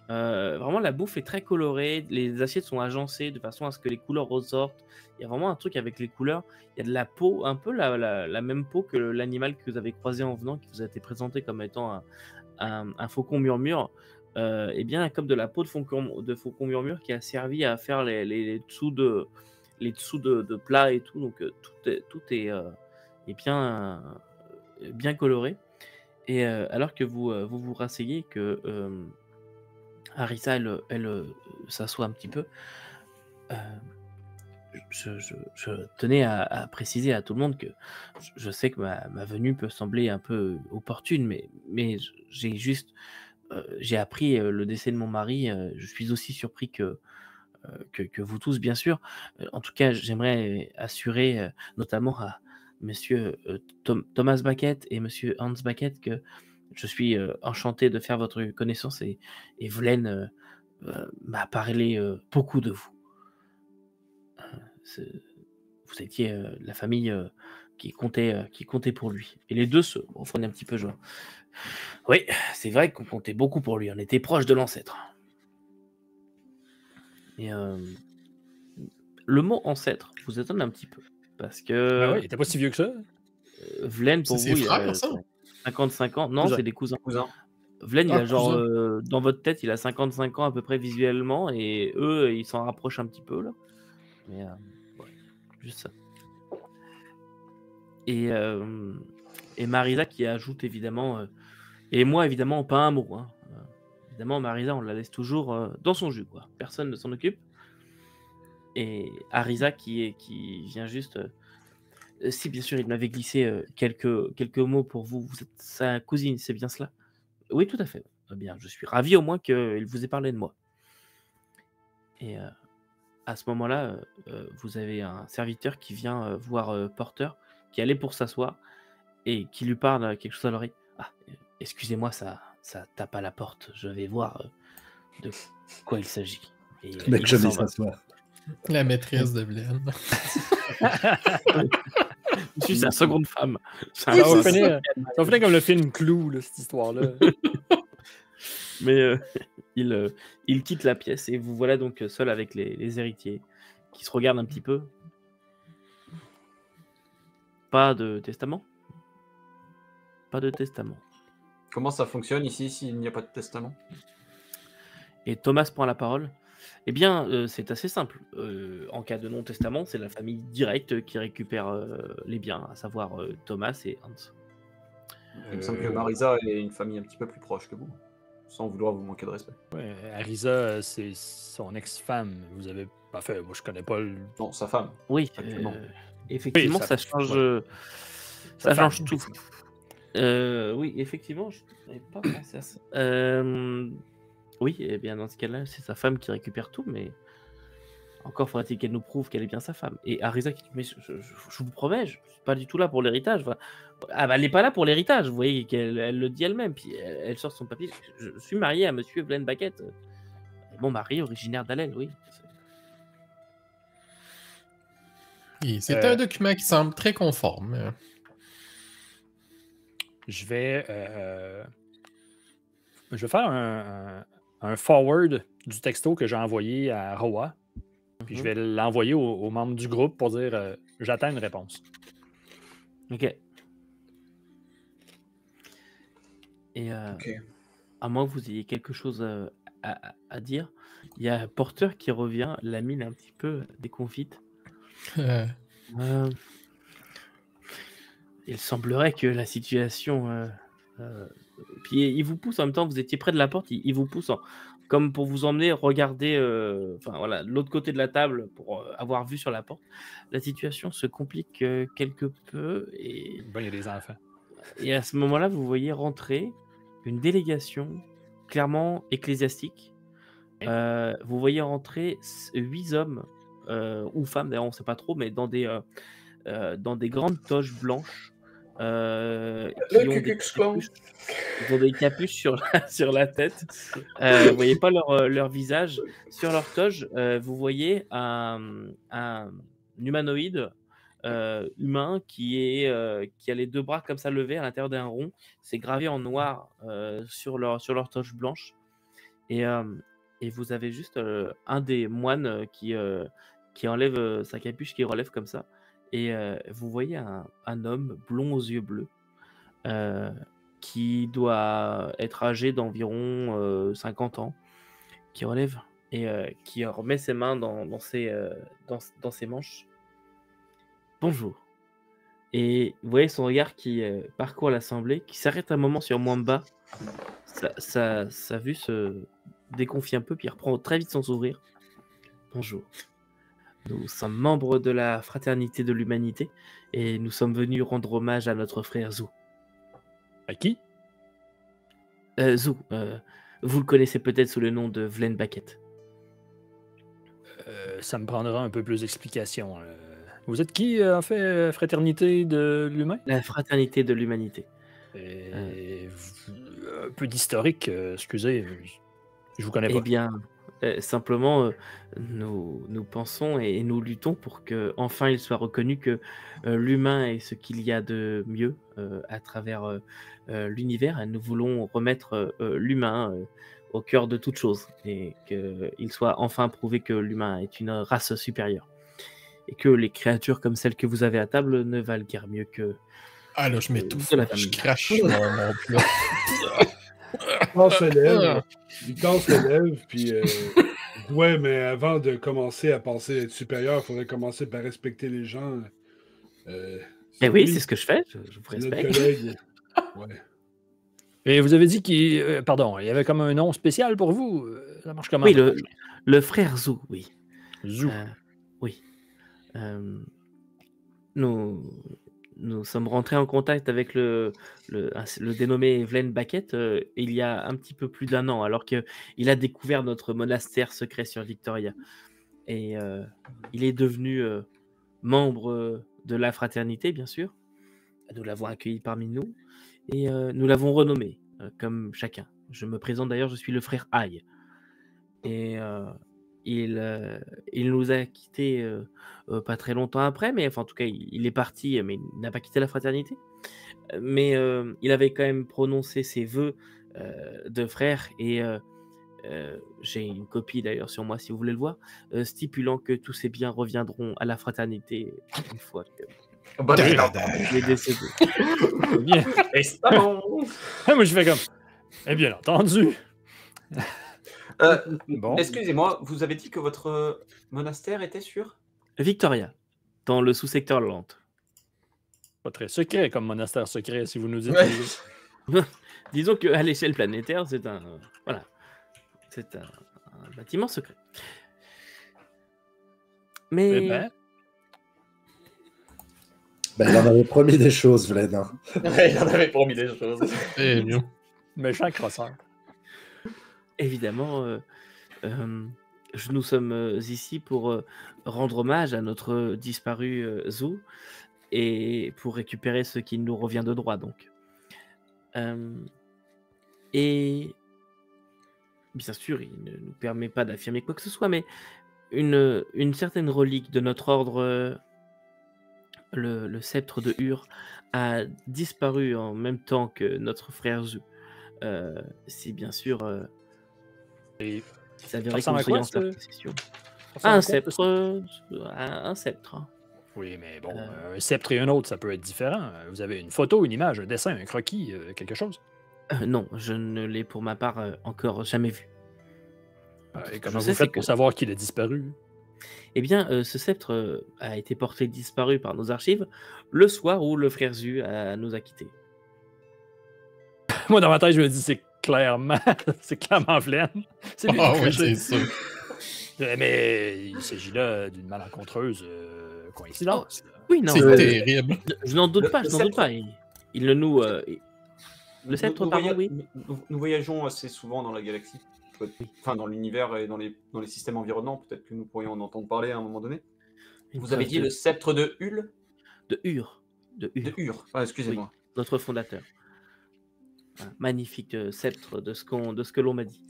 Vraiment la bouffe est très colorée, les assiettes sont agencées de façon à ce que les couleurs ressortent. Il y a vraiment un truc avec les couleurs. Il y a de la peau, un peu la même peau que l'animal que vous avez croisé en venant, qui vous a été présenté comme étant un faucon murmure, et bien comme de la peau de faucon murmure qui a servi à faire les dessous de plats et tout. Donc tout est bien coloré. Et alors que vous rasseyez, que Arisa elle s'assoit un petit peu, je tenais à préciser à tout le monde que je sais que ma venue peut sembler un peu opportune, mais j'ai appris le décès de mon mari. Je suis aussi surpris que vous tous, bien sûr. En tout cas, j'aimerais assurer notamment à monsieur Thomas Beckett et monsieur Hans Beckett que je suis enchanté de faire votre connaissance, et Vlen m'a parlé beaucoup de vous. Vous étiez la famille qui comptait pour lui. Et les deux se refroidissent un petit peu, genre. Oui, c'est vrai qu'on comptait beaucoup pour lui. On était proche de l'ancêtre. Et le mot ancêtre vous étonne un petit peu. Parce que Ben oui, il était pas si vieux que ça. Vlen, pour C'est vous, ses il a frères, ça? 55 ans. Non, Cousin. c'est des cousins. Cousin. Vlen, il Ah, a genre, cousin. dans votre tête, il a 55 ans à peu près visuellement, et eux, ils s'en rapprochent un petit peu, là. Mais ouais, juste ça. Et Marisa qui ajoute évidemment, et moi évidemment pas un mot. Hein. Évidemment, Marisa, on la laisse toujours dans son jus, quoi. Personne ne s'en occupe. Et Arisa qui vient juste. Si, bien sûr, il m'avait glissé quelques mots pour vous. Vous êtes sa cousine, c'est bien cela? Oui, tout à fait. Eh bien, je suis ravi au moins qu'il vous ait parlé de moi. Et à ce moment-là, vous avez un serviteur qui vient voir Porter, qui allait pour s'asseoir et qui lui parle quelque chose à l'oreille. Ah, excusez-moi, ça tape à la porte. Je vais voir de quoi il s'agit. Et Mec, il jamais s'en va. s'asseoir. La maîtresse de Vlen. Je suis sa seconde femme. Ça va finir comme le film Clou, là, cette histoire-là. Mais il quitte la pièce et vous voilà donc seul avec les héritiers qui se regardent un petit peu. Pas de testament? Pas de testament. Comment ça fonctionne ici s'il n'y a pas de testament? Et Thomas prend la parole. Eh bien, c'est assez simple. En cas de non-testament, c'est la famille directe qui récupère les biens, à savoir Thomas et Hans. Il me semble que Marisa est une famille un petit peu plus proche que vous, sans vouloir vous manquer de respect. Ouais, Arisa, c'est son ex-femme. Vous avez. Enfin, moi, je connais pas le. Non, sa femme. Oui, Actuellement. effectivement, Oui, ça change, ouais. ça Sa femme. change tout. Oui, effectivement, je n'avais pas pensé à ça. Oui, eh bien dans ce cas-là, c'est sa femme qui récupère tout, mais encore faudrait-il qu'elle nous prouve qu'elle est bien sa femme. Et Arisa qui dit, mais je vous promets, je suis pas du tout là pour l'héritage. Enfin, ah bah elle n'est pas là pour l'héritage, vous voyez qu'elle le dit elle-même, puis elle sort son papier. Je suis marié à monsieur Vlen Beckett, mon mari originaire d'Alel, oui. Et c'est un document qui semble très conforme. Je vais faire un forward du texto que j'ai envoyé à Roa. Puis je vais l'envoyer aux membres du groupe pour dire j'attends une réponse. Ok. Et à moins que vous ayez quelque chose à dire, il y a Porter qui revient, la mine un petit peu déconfite. Il semblerait que la situation Puis il vous pousse en même temps, vous étiez près de la porte, il vous pousse comme pour vous emmener regarder voilà, de l'autre côté de la table pour avoir vue sur la porte. La situation se complique quelque peu et Ben, il y a des enfants. à ce moment-là, vous voyez rentrer une délégation clairement ecclésiastique. Vous voyez rentrer 8 hommes ou femmes, d'ailleurs on ne sait pas trop, mais dans des grandes toges blanches qui ont des capuches sur la tête. Vous voyez pas leur visage. Sur leur toge, vous voyez un humanoïde humain qui a les 2 bras comme ça levés à l'intérieur d'un rond. C'est gravé en noir sur leur toge blanche. Et vous avez juste un des moines qui enlève sa capuche, qui relève comme ça. Et vous voyez un homme blond aux yeux bleus qui doit être âgé d'environ 50 ans, qui relève et qui remet ses mains dans ses manches. Bonjour. Et vous voyez son regard qui parcourt l'assemblée, qui s'arrête un moment sur Mwamba. Sa vue se déconfie un peu, puis il reprend très vite son sourire. Bonjour. Nous sommes membres de la Fraternité de l'Humanité et nous sommes venus rendre hommage à notre frère Zou. À qui? Zou, vous le connaissez peut-être sous le nom de Vlen Baquet. Ça me prendra un peu plus d'explications. Vous êtes qui, en fait, Fraternité de l'Humain? La Fraternité de l'Humanité. Un peu d'historique, excusez, je vous connais pas. Eh bien, simplement, nous pensons et nous luttons pour qu'enfin il soit reconnu que l'humain est ce qu'il y a de mieux à travers l'univers. Et nous voulons remettre l'humain au cœur de toute chose et qu'il soit enfin prouvé que l'humain est une race supérieure. Et que les créatures comme celles que vous avez à table ne valent guère mieux que... Ah là, je m'étouffe. de la Je famille. crache mon plat. Il casse les lèvres, puis ouais, mais avant de commencer à penser être supérieur, il faudrait commencer par respecter les gens. Eh oui, c'est ce que je fais, je vous c'est notre respecte. collègue. Ouais. Et vous avez dit qu'il y avait comme un nom spécial pour vous. Ça marche comment? Oui, le frère Zou, oui. Zou. Oui. Nous sommes rentrés en contact avec le dénommé Vlen Baquet il y a un petit peu plus d'1 an, alors qu'il a découvert notre monastère secret sur Victoria. Et il est devenu membre de la fraternité, bien sûr. Nous l'avons accueilli parmi nous et nous l'avons renommé, comme chacun. Je me présente d'ailleurs, je suis le frère Aïe. Et il nous a quittés pas très longtemps après, mais enfin, en tout cas, il est parti, mais il n'a pas quitté la fraternité. Mais il avait quand même prononcé ses vœux de frère, et j'ai une copie d'ailleurs sur moi si vous voulez le voir, stipulant que tous ses biens reviendront à la fraternité une fois qu'il est décédé. Bien. Moi, je fais comme. Eh bien entendu. Bon. Excusez-moi, vous avez dit que votre monastère était sur Victoria, dans le sous-secteur Lente. Pas très secret comme monastère secret, si vous nous dites. Ouais. Disons qu'à l'échelle planétaire, c'est un bâtiment secret. Mais Eh ben, Il en avait promis des choses, Vlen. Hein. Ouais, il en avait promis des choses. Eh bien. méchant crosseur. évidemment, nous sommes ici pour rendre hommage à notre disparu Zou et pour récupérer ce qui nous revient de droit, donc. Et bien sûr, il ne nous permet pas d'affirmer quoi que ce soit, mais une certaine relique de notre ordre, le sceptre de Ur, a disparu en même temps que notre frère Zou. Si bien sûr, Et il ça s'avérait que ressemble nous à quoi, soyons en ce- possession. ça Un ressemble à quoi, sceptre, un sceptre. Oui, mais bon, un sceptre et un autre, ça peut être différent. Vous avez une photo, une image, un dessin, un croquis, quelque chose. Non, je ne l'ai pour ma part encore jamais vu. Et comment sais, vous c'est faites pour que- savoir qu'il a disparu? Eh bien, ce sceptre a été porté disparu par nos archives le soir où le frère Zu nous a quittés. Moi, dans ma tête, je me dis, c'est clairement Vlaine. C'est lui Ah qui oui, fait c'est sûr. Mais il s'agit là d'une malencontreuse coïncidence. Oui, non, C'est Ouais. terrible. je n'en doute Le- pas, le je n'en doute sceptre- pas. Il ne nous... Le sceptre, pardon, oui. Nous voyageons assez souvent dans la galaxie, enfin dans l'univers et dans les systèmes environnants. Peut-être que nous pourrions en entendre parler à un moment donné. Une Vous avez preuve dit le sceptre de Hul? de Ur. De De Ur, Ur. Ah, excusez-moi. notre fondateur. Un magnifique sceptre de ce que l'on m'a dit.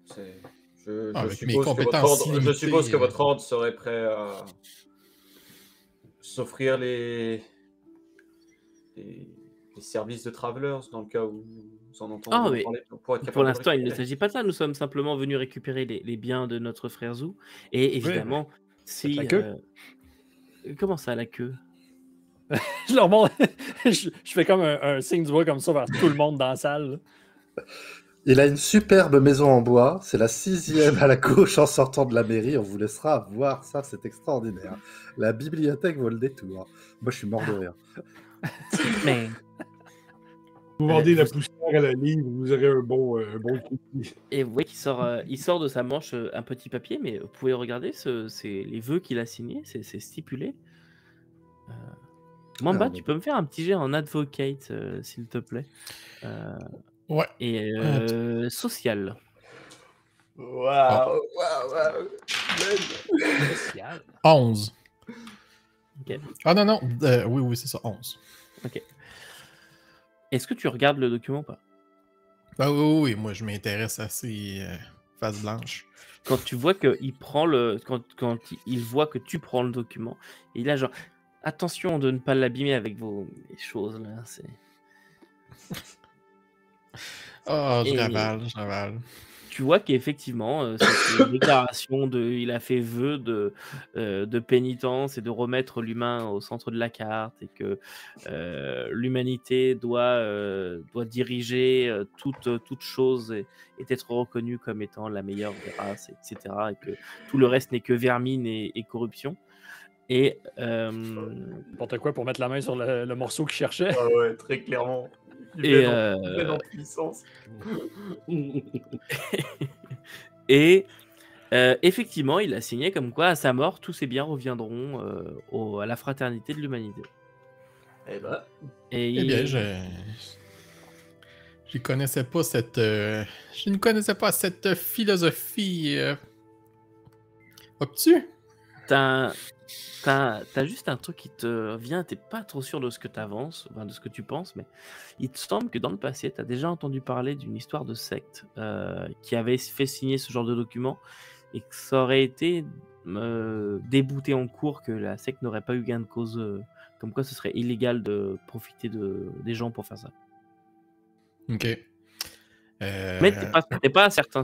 C'est- Je, Ah, je avec mes suppose que votre compétences ordre, je illimitées, suppose que votre ordre serait prêt à s'offrir les services de travelers dans le cas où vous en entendez Ah, oui. parler pour être capable Pour de l'instant, il ne récupérer. s'agit pas de ça. Nous sommes simplement venus récupérer les biens de notre frère Zou. Et évidemment, si... la queue. Comment ça, la queue? Je leur montre, je fais comme un signe du doigt comme ça vers tout le monde dans la salle. Il a une superbe maison en bois. C'est la 6e à la gauche en sortant de la mairie. On vous laissera voir ça. C'est extraordinaire. La bibliothèque vaut le détour. Moi, je suis mort de rire. Mais Vous vendez la vous- poussière à la livre, vous aurez un bon crédit. Et vous voyez qu'il sort, il sort de sa manche un petit papier, mais vous pouvez regarder, c'est les vœux qu'il a signés, c'est stipulé. Mamba, Ah, tu peux me faire un petit jet en advocate, s'il te plaît. Ouais. Et social. Waouh, Spécial. 11. Ok. Ah non, non. Oui, c'est ça, 11. Est-ce que tu regardes le document ou pas? Ah oui, moi je m'intéresse à ces faces blanches. Quand tu vois qu'il prend quand il voit que tu prends le document, et il a genre attention de ne pas l'abîmer avec vos choses là. C'est... Ah, je Et- ravale. Tu vois qu'effectivement, c'est une déclaration il a fait vœu de pénitence et de remettre l'humain au centre de la carte et que l'humanité doit diriger toute chose et être reconnue comme étant la meilleure des races, etc. Et que tout le reste n'est que vermine et corruption. Et N'importe quoi pour mettre la main sur le morceau qu'il cherchait. Ah ouais, très clairement. Il Et, met dans puissance. et effectivement, il a signé comme quoi, à sa mort, tous ses biens reviendront à la fraternité de l'humanité. Eh ben, Eh bien, je connaissais pas cette... je ne connaissais pas cette philosophie obtus. T'as juste un truc qui te vient, t'es pas trop sûr de ce que t'avances, enfin, de ce que tu penses, mais il te semble que dans le passé, t'as déjà entendu parler d'une histoire de secte qui avait fait signer ce genre de document et que ça aurait été débouté en cours, que la secte n'aurait pas eu gain de cause, comme quoi ce serait illégal de profiter des gens pour faire ça. Ok. Mais t'es pas certain.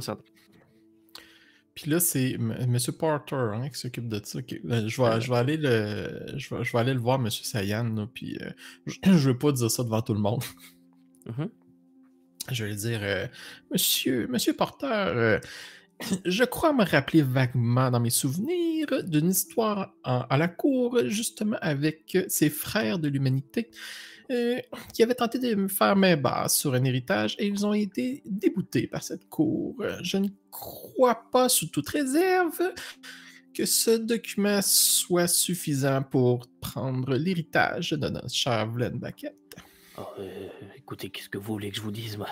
Puis là, c'est Monsieur Porter hein, qui s'occupe de ça. Je vais aller le voir, Monsieur Sayan, là, puis je veux pas dire ça devant tout le monde. Mhm. Je vais lui dire, Monsieur Porter, je crois me rappeler vaguement dans mes souvenirs d'une histoire à la cour, justement avec ses frères de l'humanité, qui avaient tenté de me faire main basse sur un héritage et ils ont été déboutés par cette cour. Je ne crois pas, sous toute réserve, que ce document soit suffisant pour prendre l'héritage de notre cher Vlaine Baquette. Oh, écoutez, qu'est-ce que vous voulez que je vous dise, moi?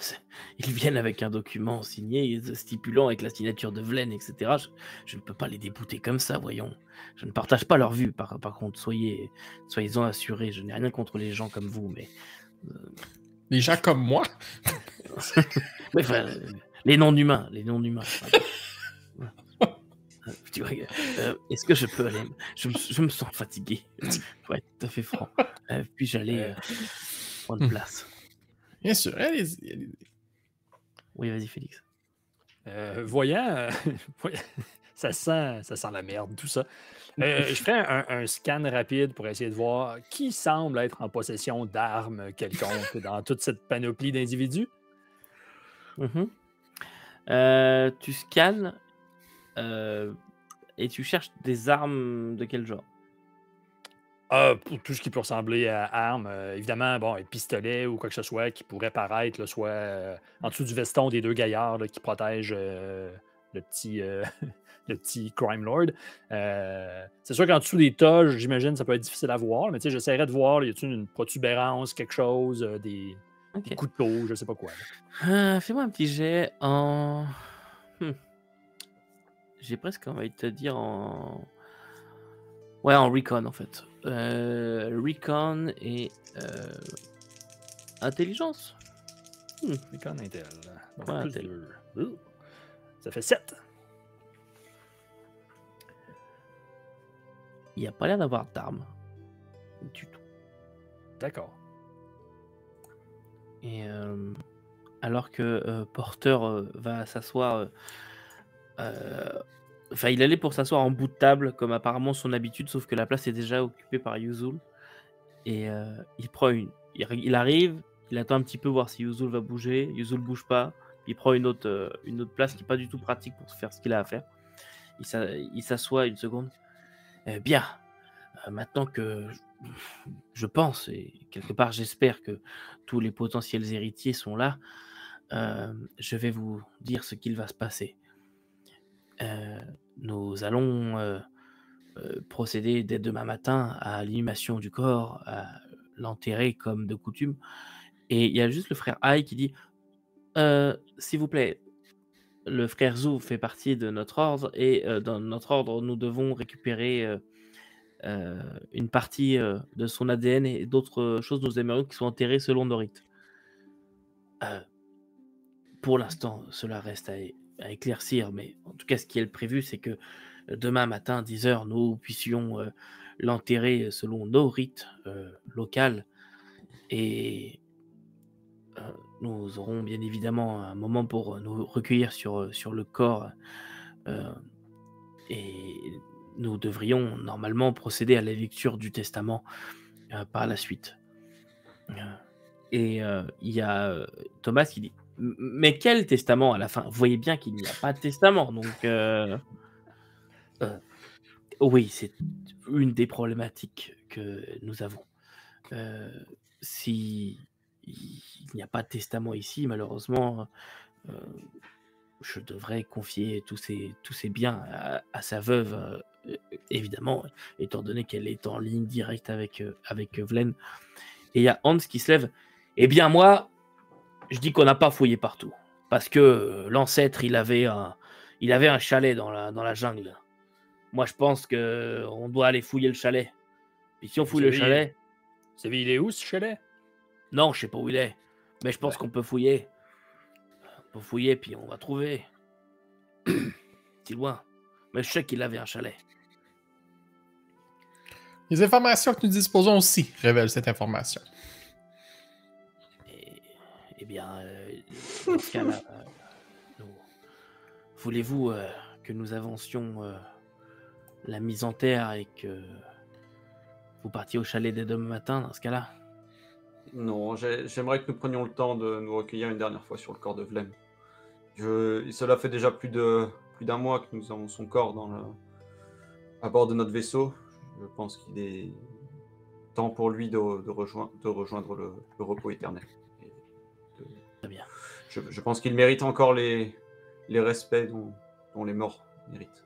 Ils viennent avec un document signé, stipulant avec la signature de Vlaine, etc. Je ne peux pas les débouter comme ça, voyons. Je ne partage pas leur vue, par contre, soyez-en assurés. Je n'ai rien contre les gens comme vous, mais... Les gens comme moi? Mais enfin, les non-humains, Tu vois, est-ce que je peux aller... Je me sens fatigué, pour être tout à fait franc. Puis-je aller prendre place? Bien sûr, allez-y. Oui, vas-y, Félix. Voyant, ça sent la merde, tout ça. Je ferai un scan rapide pour essayer de voir qui semble être en possession d'armes quelconques dans toute cette panoplie d'individus. Mhm. Tu scannes et tu cherches des armes de quel genre? Pour tout ce qui peut ressembler à armes, évidemment, bon, un pistolet ou quoi que ce soit qui pourrait paraître, là, soit en dessous du veston des deux gaillards là, qui protègent le petit, le petit crime lord. C'est sûr qu'en dessous des toges, j'imagine, ça peut être difficile à voir, mais tu sais, j'essaierai de voir, y a-t-il une protubérance, quelque chose, des Ok. couteaux, je sais pas quoi. Là. Fais-moi un petit jet en. J'ai presque envie de te dire en. Ouais, en recon en fait. Recon et intelligence. Recon Intel. Donc, Ouais, plus Intel. 2. Ça fait 7. Il n'y a pas l'air d'avoir d'armes du tout. D'accord. Et alors que Porter va s'asseoir. Enfin, il allait pour s'asseoir en bout de table, comme apparemment son habitude, sauf que la place est déjà occupée par Yuzul. Et il prend une. Il arrive, il attend un petit peu voir si Yuzul va bouger. Yuzul bouge pas. Il prend une autre place qui n'est pas du tout pratique pour faire ce qu'il a à faire. Il s'assoit une seconde. Bien, maintenant que je pense, et quelque part j'espère que tous les potentiels héritiers sont là, je vais vous dire ce qu'il va se passer. Nous allons procéder dès demain matin à l'inhumation du corps, à l'enterrer comme de coutume. Et il y a juste le frère Ai qui dit s'il vous plaît, le frère Zou fait partie de notre ordre, et dans notre ordre, nous devons récupérer une partie de son ADN et d'autres choses, nous aimerions qu'ils soient enterrés selon nos rites. Pour l'instant, cela reste à éclaircir, mais en tout cas, ce qui est le prévu, c'est que demain matin, 10h, nous puissions l'enterrer selon nos rites locaux. Et nous aurons bien évidemment un moment pour nous recueillir sur le corps. Et nous devrions normalement procéder à la lecture du testament par la suite. Et il y a Thomas qui dit mais quel testament à la fin? Vous voyez bien qu'il n'y a pas de testament, donc oui, c'est une des problématiques que nous avons. Si il n'y a pas de testament ici, malheureusement, je devrais confier tous ces biens à sa veuve, évidemment, étant donné qu'elle est en ligne directe avec Vlen. Et il y a Hans qui se lève. Eh bien, moi, je dis qu'on n'a pas fouillé partout. Parce que l'ancêtre, il avait un chalet dans la jungle. Moi, je pense qu'on doit aller fouiller le chalet. Puis si on fouille le chalet... Vous savez, il est où, ce chalet? Non, je sais pas où il est. Mais je pense qu'on peut fouiller. On peut fouiller, puis on va trouver. C'est loin. Mais je sais qu'il avait un chalet. Les informations que nous disposons aussi révèlent cette information. Eh bien, dans ce cas-là, voulez-vous que nous avancions la mise en terre et que vous partiez au chalet dès demain matin, dans ce cas-là? Non, j'aimerais que nous prenions le temps de nous recueillir une dernière fois sur le corps de Vlem. Cela fait déjà plus d'un mois que nous avons son corps à bord de notre vaisseau. Je pense qu'il est temps pour lui de rejoindre le repos éternel. Très bien. Je pense qu'il mérite encore les respects dont les morts méritent.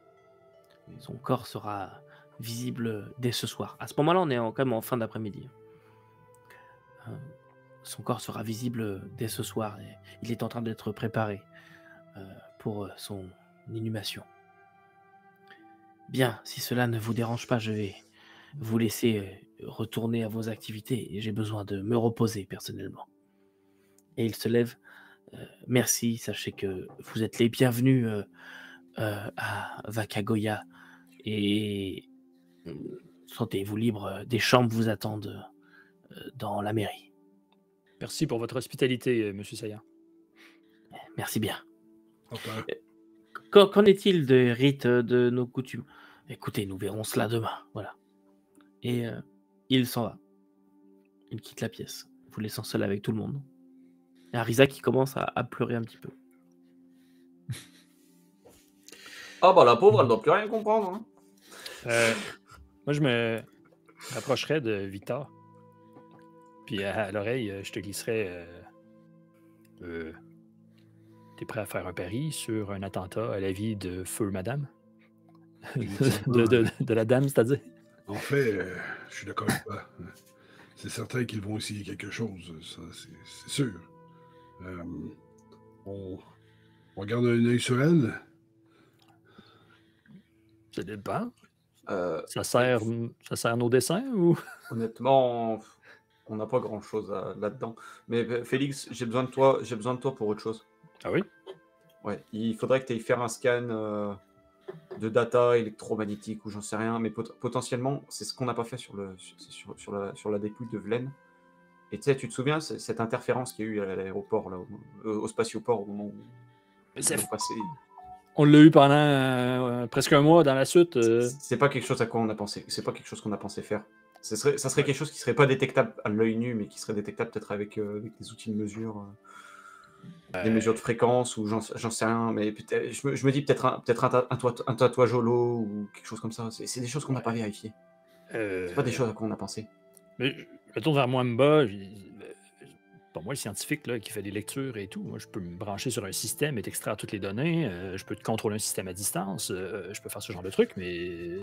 Son corps sera visible dès ce soir. À ce moment-là, on est quand même en fin d'après-midi. Son corps sera visible dès ce soir. Et il est en train d'être préparé pour son inhumation. Bien, si cela ne vous dérange pas, je vais vous laisser retourner à vos activités. Et j'ai besoin de me reposer personnellement. Et il se lève. Merci, sachez que vous êtes les bienvenus à Vakagoya. Et sentez-vous libre, des chambres vous attendent dans la mairie. Merci pour votre hospitalité, M. Saillant. Merci bien. Enfin, Qu'en est-il des rites de nos coutumes? Écoutez, nous verrons cela demain. Voilà. Et il s'en va. Il quitte la pièce, vous laissant seul avec tout le monde. Et Arisa qui commence à pleurer un petit peu. Ah bah la pauvre, elle doit plus rien comprendre. Hein. Moi, je me rapprocherais de Victor. Puis à l'oreille, je te glisserais. T'es prêt à faire un pari sur un attentat à la vie de feu madame? de la dame, c'est-à-dire? En fait, je suis d'accord avec toi. C'est certain qu'ils vont essayer quelque chose, ça, c'est sûr. On garde un œil sur elle. Ça dépend. Euh, Ça sert nos dessins ou? Honnêtement, on n'a pas grand-chose là-dedans. Mais Félix, j'ai besoin de toi pour autre chose. Ah oui? Ouais, il faudrait que tu ailles faire un scan de data électromagnétique ou j'en sais rien, mais potentiellement, c'est ce qu'on n'a pas fait sur la dépouille de Vlen. Et tu sais, tu te souviens, cette interférence qu'il y a eu à l'aéroport, là, au spatioport, au moment où ils ont passé. On l'a eu pendant presque un mois dans la suite. C'est pas quelque chose à quoi on a pensé. C'est pas quelque chose qu'on a pensé faire. Ça serait quelque chose qui serait pas détectable à l'œil nu, mais qui serait détectable peut-être avec des outils de mesure, des mesures de fréquence ou j'en sais rien. Mais je me dis peut-être un tatouage holo ou quelque chose comme ça. C'est des choses qu'on n'a pas vérifiées. C'est pas des choses à quoi on a pensé. Mais je me tourne vers moi, Mba. Pour moi, le scientifique là, qui fait des lectures et tout, moi, je peux me brancher sur un système et t'extraire toutes les données. Je peux te contrôler un système à distance. Je peux faire ce genre de truc, mais.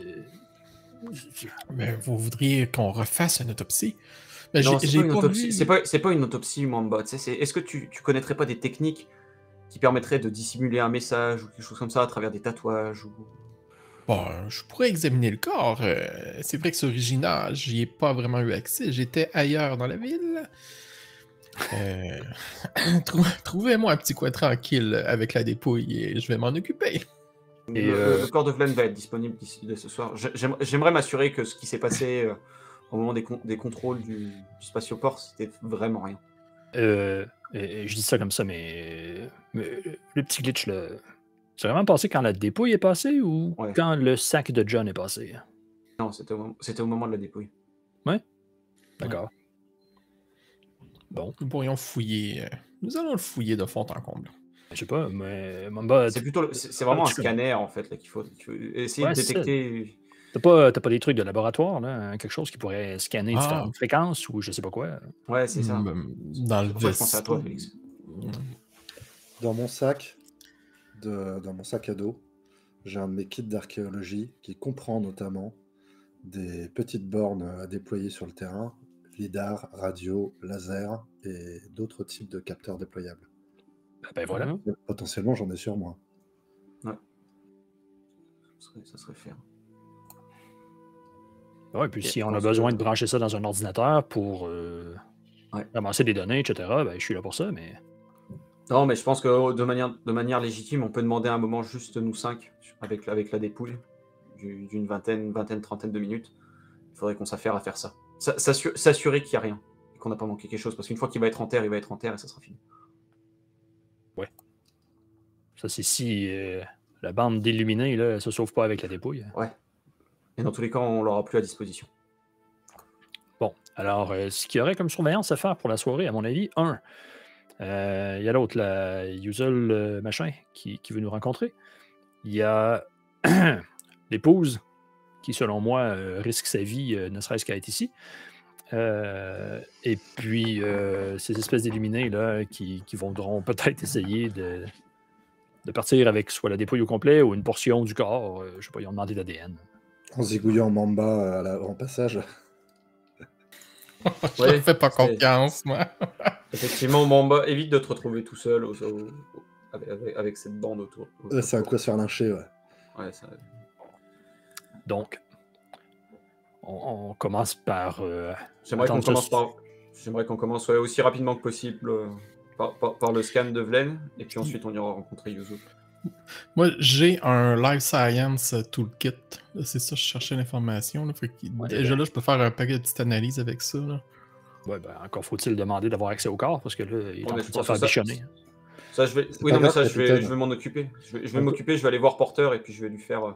Mais vous voudriez qu'on refasse une autopsie? Mais Non, j'ai pas autopsie. vu- C'est pas une autopsie, Mamba. Est-ce que tu connaîtrais pas des techniques qui permettraient de dissimuler un message ou quelque chose comme ça à travers des tatouages ou... Bon, je pourrais examiner le corps. C'est vrai que c'est original, j'y ai pas vraiment eu accès. J'étais ailleurs dans la ville. Trouvez-moi un petit coin tranquille avec la dépouille et je vais m'en occuper. Le corps de Vlen va être disponible d'ici dès ce soir. J'aimerais m'assurer que ce qui s'est passé au moment des contrôles du spatioport, c'était vraiment rien. Je dis ça comme ça, mais le petit glitch, là, c'est vraiment passé quand la dépouille est passée ou Ouais. quand le sac de John est passé? Non, c'était au moment de la dépouille. Ouais? D'accord. Bon. Nous pourrions fouiller. Nous allons le fouiller de fond en comble. Je sais pas, mais Mamba, C'est vraiment un scanner en fait là, qu'il faut essayer Ouais, de détecter. t'as pas des trucs de laboratoire, là, hein, quelque chose qui pourrait scanner Ah. différentes fréquences ou je sais pas quoi. Ouais, c'est ça. Dans le C'est pour ça que je pensais à toi, Félix. Dans mon sac à dos, j'ai un de mes kits d'archéologie qui comprend notamment des petites bornes à déployer sur le terrain, lidar, radio, laser et d'autres types de capteurs déployables. Ben voilà. Mhm. Potentiellement, j'en ai sur moi. Ça serait faire. Ouais, puis Ok, si on je a pense besoin que- de brancher ça dans un ordinateur pour ramasser des données, etc., ben, je suis là pour ça, mais. Non, mais je pense que de manière légitime, on peut demander à un moment juste nous 5 avec la dépouille d'une vingtaine, trentaine de minutes. Il faudrait qu'on s'affaire à faire ça. S'assurer qu'il n'y a rien et qu'on n'a pas manqué quelque chose. Parce qu'une fois qu'il va être en terre, il va être en terre et ça sera fini. Ça, c'est si la bande d'illuminés, là, elle se sauve pas avec la dépouille. Ouais. Et dans tous les cas, on l'aura plus à disposition. Bon, alors, ce qu'il y aurait comme surveillance à faire pour la soirée, à mon avis, il y a l'autre, la Yuzel machin, qui veut nous rencontrer. Il y a l'épouse, qui, selon moi, risque sa vie, ne serait-ce qu'à être ici. Et puis, ces espèces d'illuminés là, qui voudront peut-être essayer de partir avec soit la dépouille au complet ou une portion du corps. Je sais pas, ils ont demandé l'ADN. En zigouillant Mamba en passage. Je leur fais pas c'est- confiance, moi. Effectivement, Mamba, évite de te retrouver tout seul avec cette bande autour. C'est un coup à se faire lyncher, ouais. Ouais, Donc, on commence par... J'aimerais qu'on attendre ça. commence aussi rapidement que possible par le scan de Vlen, et puis ensuite on ira rencontrer Yuzu. Moi, j'ai un Life Science Toolkit. C'est ça, je cherchais l'information. Là. Déjà là, je peux faire un paquet de petites analyses avec ça. Là. Ouais, ben, encore faut-il demander d'avoir accès au corps, parce que là, il est en train Ouais, de je se pense faire que ça- bichonner. Ça, je vais... C'est Oui, pas non, mais grave, ça, je vais capitaine. m'en occuper. Je vais m'occuper, je vais aller voir Porter, et puis je vais lui faire...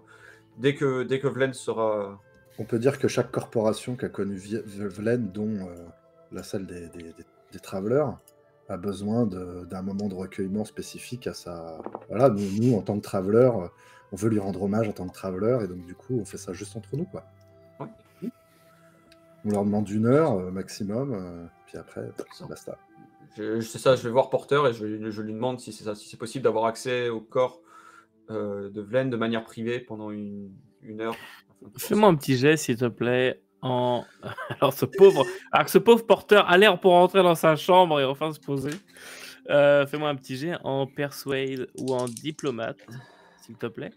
Dès que Vlen sera... On peut dire que chaque corporation qu'a connu Vlen, dont la salle des Travelers, a besoin d'un moment de recueillement spécifique à sa... Voilà, nous, en tant que Travelers, on veut lui rendre hommage en tant que Traveler, et donc du coup, on fait ça juste entre nous, quoi. On leur demande 1 heure maximum, puis après, basta. C'est ça, je vais voir Porter et je lui demande si c'est possible d'avoir accès au corps de Vlen de manière privée pendant une heure. Fais-moi un petit jet, s'il te plaît. Alors, ce pauvre porteur a l'air pour rentrer dans sa chambre et enfin se poser. Fais-moi un petit jet en persuade ou en diplomate, s'il te plaît.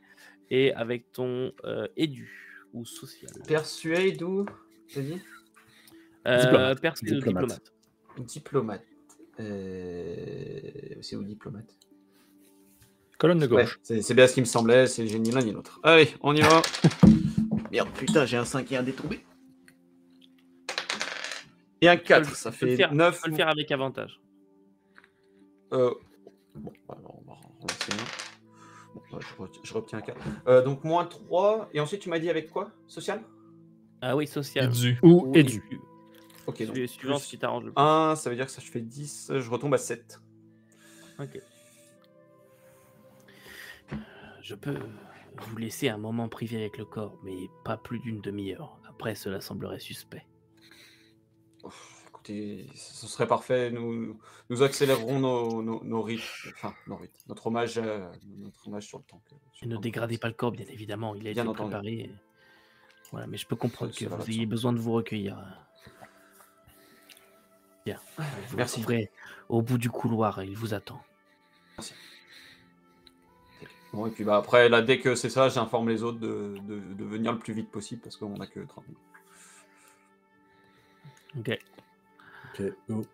Et avec ton édu ou social. Persuade ou t'as dit Diplomate. Persuade ou diplomate. Diplomate. C'est où diplomate? Colonne de gauche. Ouais, c'est bien ce qui me semblait, j'ai ni l'un ni l'autre. Allez, on y va. Merde, putain, j'ai un 5 et un dé tombé. Et un 4, ça fait 9. Tu peux le faire avec avantage. Bon, alors on va relancer un. Bon, je retiens un 4. Donc moins 3. Et ensuite, tu m'as dit avec quoi? Social? Ah oui, social. Édu. Ou édu. Ok, donc Suivant ce qui t'arrange le plus. 1, ça veut dire que ça je fais 10, je retombe à 7. Ok. Je peux vous laisser un moment privé avec le corps, mais pas plus d'une demi-heure. Après, cela semblerait suspect. Écoutez, ce serait parfait. Nous accélérerons nos rites. Enfin, nos rites. Notre hommage sur le temple. Et ne dégradez pas le corps, bien évidemment. Il a été préparé. Voilà, mais je peux comprendre que vous ayez besoin de vous recueillir. Bien. Vous Merci. retrouverez au bout du couloir. Il vous attend. Merci. Bon, et puis après, là, dès que c'est ça, j'informe les autres de venir le plus vite possible parce qu'on n'a que 30 minutes. Ok, go.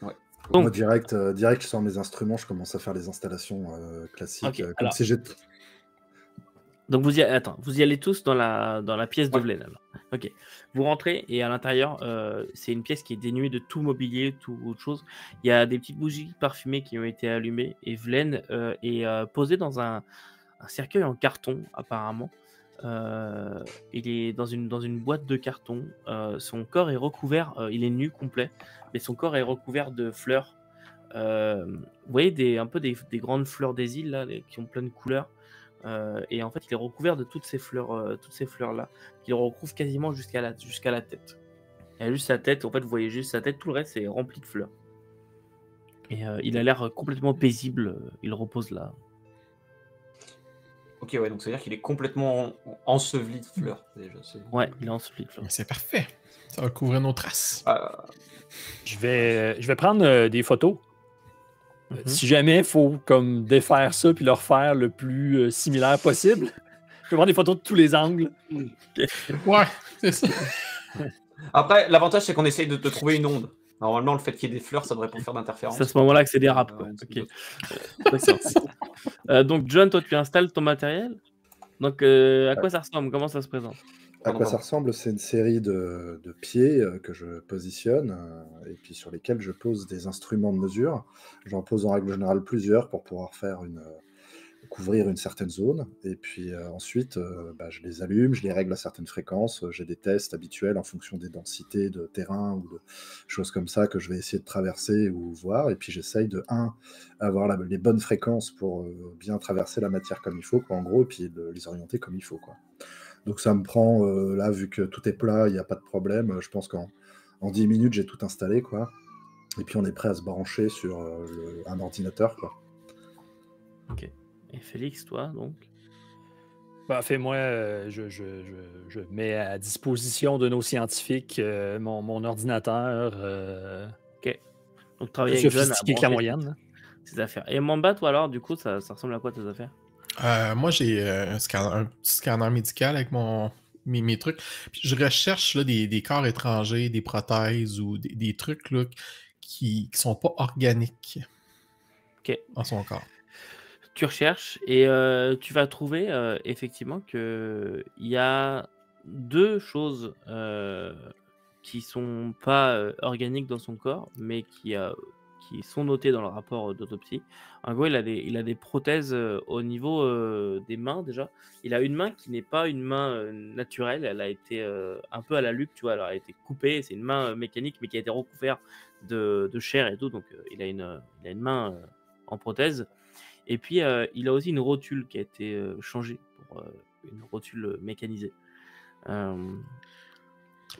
Ouais. Moi, direct, je sors mes instruments, je commence à faire les installations classiques. Ok, comme si j'étais. Donc vous y allez tous dans la pièce de Vlen. Alors. Ok. Vous rentrez et à l'intérieur, c'est une pièce qui est dénuée de tout mobilier, tout autre chose. Il y a des petites bougies parfumées qui ont été allumées et Vlen est posé dans un cercueil en carton apparemment. Il est dans une boîte de carton. Son corps est recouvert, il est nu complet, mais son corps est recouvert de fleurs. Vous voyez un peu des grandes fleurs des îles là, qui ont plein de couleurs. Et en fait, il est recouvert de toutes ces fleurs-là, qui le recouvrent quasiment jusqu'à la tête. Il y a juste sa tête, en fait, vous voyez juste sa tête, tout le reste c'est rempli de fleurs. Et il a l'air complètement paisible, il repose là. Ok, ouais, donc ça veut dire qu'il est complètement enseveli de fleurs. Déjà, ouais, il est enseveli de fleurs. C'est parfait. Ça va couvrir nos traces. Je vais prendre des photos. Si jamais il faut comme défaire ça puis le refaire le plus similaire possible, je vais prendre des photos de tous les angles. Ouais, c'est ça. Après, l'avantage, c'est qu'on essaye de te trouver une onde. Normalement, le fait qu'il y ait des fleurs, ça devrait pas faire d'interférence. C'est à ce moment-là que c'est des raps. Quoi. Donc, John, toi, tu installes ton matériel. Donc, à quoi ça ressemble? Comment ça se présente? À quoi ça ressemble? C'est une série de pieds que je positionne et puis sur lesquels je pose des instruments de mesure. J'en pose en règle générale plusieurs pour pouvoir couvrir une certaine zone. Et puis ensuite, je les allume, je les règle à certaines fréquences. J'ai des tests habituels en fonction des densités de terrain ou de choses comme ça que je vais essayer de traverser ou voir. Et puis j'essaye de, avoir les bonnes fréquences pour bien traverser la matière comme il faut, quoi, en gros, et puis les orienter comme il faut, quoi. Donc ça me prend, là, vu que tout est plat, il n'y a pas de problème, je pense qu'en 10 minutes, j'ai tout installé, quoi. Et puis on est prêt à se brancher sur un ordinateur, quoi. Ok. Et Félix, toi, donc? Fais-moi, je mets à disposition de nos scientifiques mon ordinateur. Ok. Donc travailler plus avec John sophistiqué que la moyenne. Ses affaires. Et Mamba, toi alors, du coup, ça ressemble à quoi tes affaires? Moi, j'ai un petit scanner médical avec mes trucs. Puis je recherche là, des corps étrangers, des prothèses ou des trucs là, qui sont pas organiques dans son corps. Tu recherches et tu vas trouver effectivement qu'il y a 2 choses qui sont pas organiques dans son corps, mais qui sont notées dans le rapport d'autopsie. En gros, il a des prothèses au niveau des mains déjà. Il a une main qui n'est pas une main naturelle, elle a été un peu à la Luc, tu vois, elle a été coupée, c'est une main mécanique, mais qui a été recouverte de chair et tout, donc il a une main en prothèse. Et puis, il a aussi une rotule qui a été changée pour une rotule mécanisée.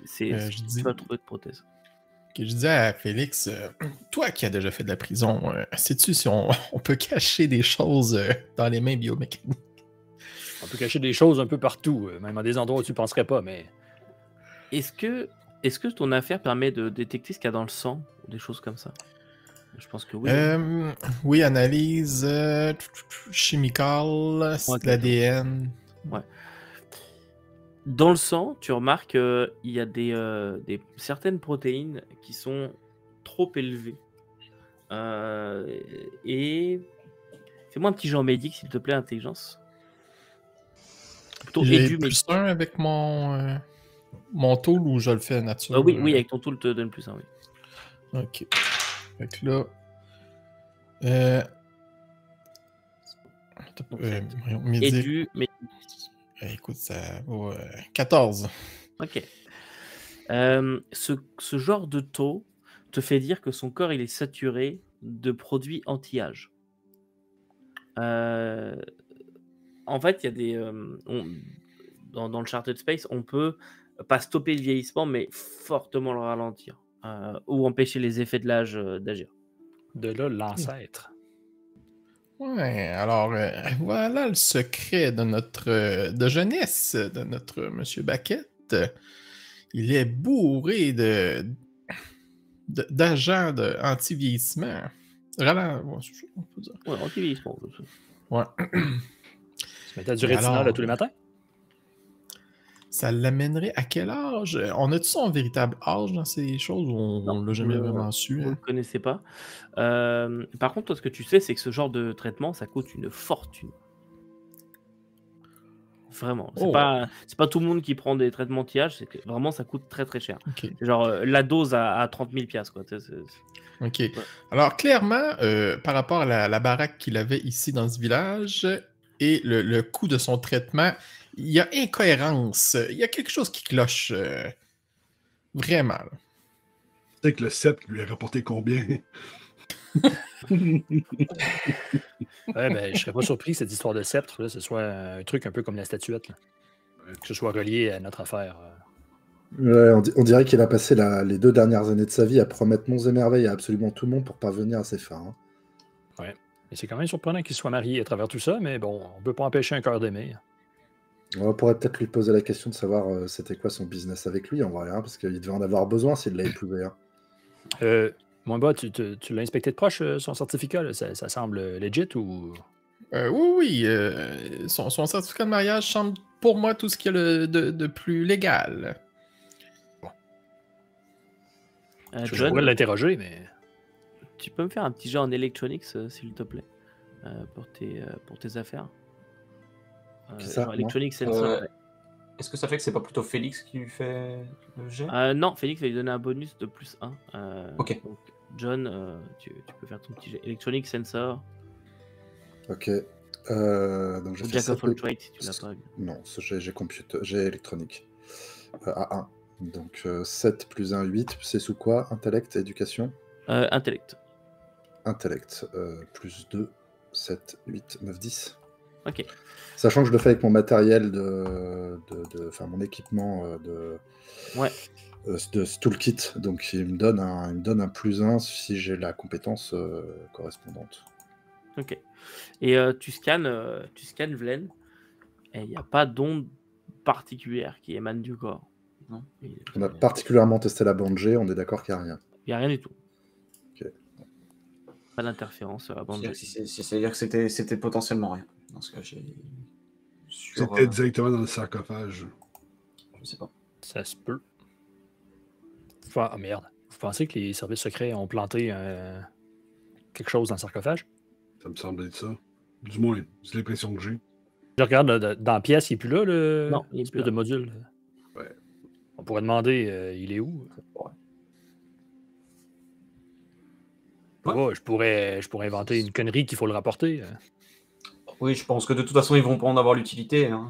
je dis- Tu vas trouver de prothèse. Que je disais à Félix, toi qui as déjà fait de la prison, sais-tu si on peut cacher des choses dans les mains biomécaniques? On peut cacher des choses un peu partout, même à des endroits où tu ne penserais pas, mais Est-ce que ton affaire permet de détecter ce qu'il y a dans le sang ou des choses comme ça? Je pense que oui. Oui, analyse chimicale, c'est de l'ADN. Dans le sang, tu remarques qu'il y a certaines protéines qui sont trop élevées. Et fais-moi un petit jet en médic, s'il te plaît, intelligence. Plutôt J'ai édu plus médic. 1 avec mon tool ou je le fais nature? Oui, avec ton tool te donne plus 1, oui. Ok. Fait que là. Donc, médic. Édu, mais Écoute, ça va. 14. ok. Ce genre de taux te fait dire que son corps il est saturé de produits anti-âge. En fait, il y a dans le Charted Space, on peut pas stopper le vieillissement, mais fortement le ralentir ou empêcher les effets de l'âge d'agir. de là, l'ancêtre. Ouais, alors voilà le secret de notre de jeunesse de notre Monsieur Baquette. Il est bourré d'agents anti-vieillissement. On peut dire. Ouais, anti-vieillissement. Ouais. Tu mettais du Mais rétinol alors, tous les matins? Ça l'amènerait à quel âge? On a-tu son véritable âge dans ces choses ou on l'a jamais vraiment su? Vous ne le connaissez pas. Par contre, toi, ce que tu sais, c'est que ce genre de traitement, ça coûte une fortune. Vraiment. C'est pas tout le monde qui prend des traitements anti-âge, c'est que vraiment, ça coûte très très cher. Ok. C'est genre la dose à 30 000 piastres, quoi. Ok. Alors, clairement, par rapport à la baraque qu'il avait ici dans ce village et le coût de son traitement, il y a incohérence. Il y a quelque chose qui cloche. Vraiment. Tu sais que le 7 lui a rapporté combien? Ouais, ben, je serais pas surpris que cette histoire de sceptre, là, ce soit un truc un peu comme la statuette. Là. Que ce soit relié à notre affaire. Ouais, on dirait qu'il a passé les 2 dernières années de sa vie à promettre monts et merveilles à absolument tout le monde pour parvenir à ses fins. Hein. Ouais. Et c'est quand même surprenant qu'il soit marié à travers tout ça, mais bon, on peut pas empêcher un cœur d'aimer. On pourrait peut-être lui poser la question de savoir c'était quoi son business avec lui, en vrai, hein, parce qu'il devait en avoir besoin s'il l'a éprouvé. Hein. Mon bas, tu l'as inspecté de proche, son certificat? Là? Ça semble legit ou... Oui. Son certificat de mariage semble pour moi tout ce qu'il y a de plus légal. Je John, pourrais l'interroger, mais... tu peux me faire un petit jet en electronics, s'il te plaît, pour tes affaires. Ça, genre electronics sensor. Ouais. Est-ce que ça fait que c'est pas plutôt Félix qui lui fait le jet? Non, Félix va lui donner un bonus de plus 1. Ok. Donc, John, tu peux faire ton petit jet. Electronic Sensor. Ok. Donc Ou Jack of all trades si tu l'as pas. Non, j'ai électronique. À 1. Donc 7 plus 1, 8. C'est sous quoi? Intellect, éducation? Intellect. Intellect. Plus 2, 7, 8, 9, 10. Ok. Sachant que je le fais avec mon matériel enfin mon équipement de toolkit, donc il me donne un plus 1 si j'ai la compétence correspondante. Ok. Et tu scannes Vlen, et il n'y a pas d'onde particulière qui émane du corps. Non. On a particulièrement testé la bande G, on est d'accord qu'il n'y a rien. Il n'y a rien du tout. Ok. Pas d'interférence sur la bande G. C'est-à-dire que c'était potentiellement rien. Dans ce cas, C'était directement dans le sarcophage. Je sais pas. Ça se peut. Ah merde. Vous pensez que les services secrets ont planté quelque chose dans le sarcophage? Ça me semble être ça. Du moins, c'est l'impression que j'ai. Je regarde dans la pièce, il n'est plus là, Non, il est plus là. de module. Ouais. On pourrait demander, il est où? Ouais, je pourrais inventer une connerie qu'il faut le rapporter. Oui, je pense que de toute façon, ils vont pas en avoir l'utilité. Hein.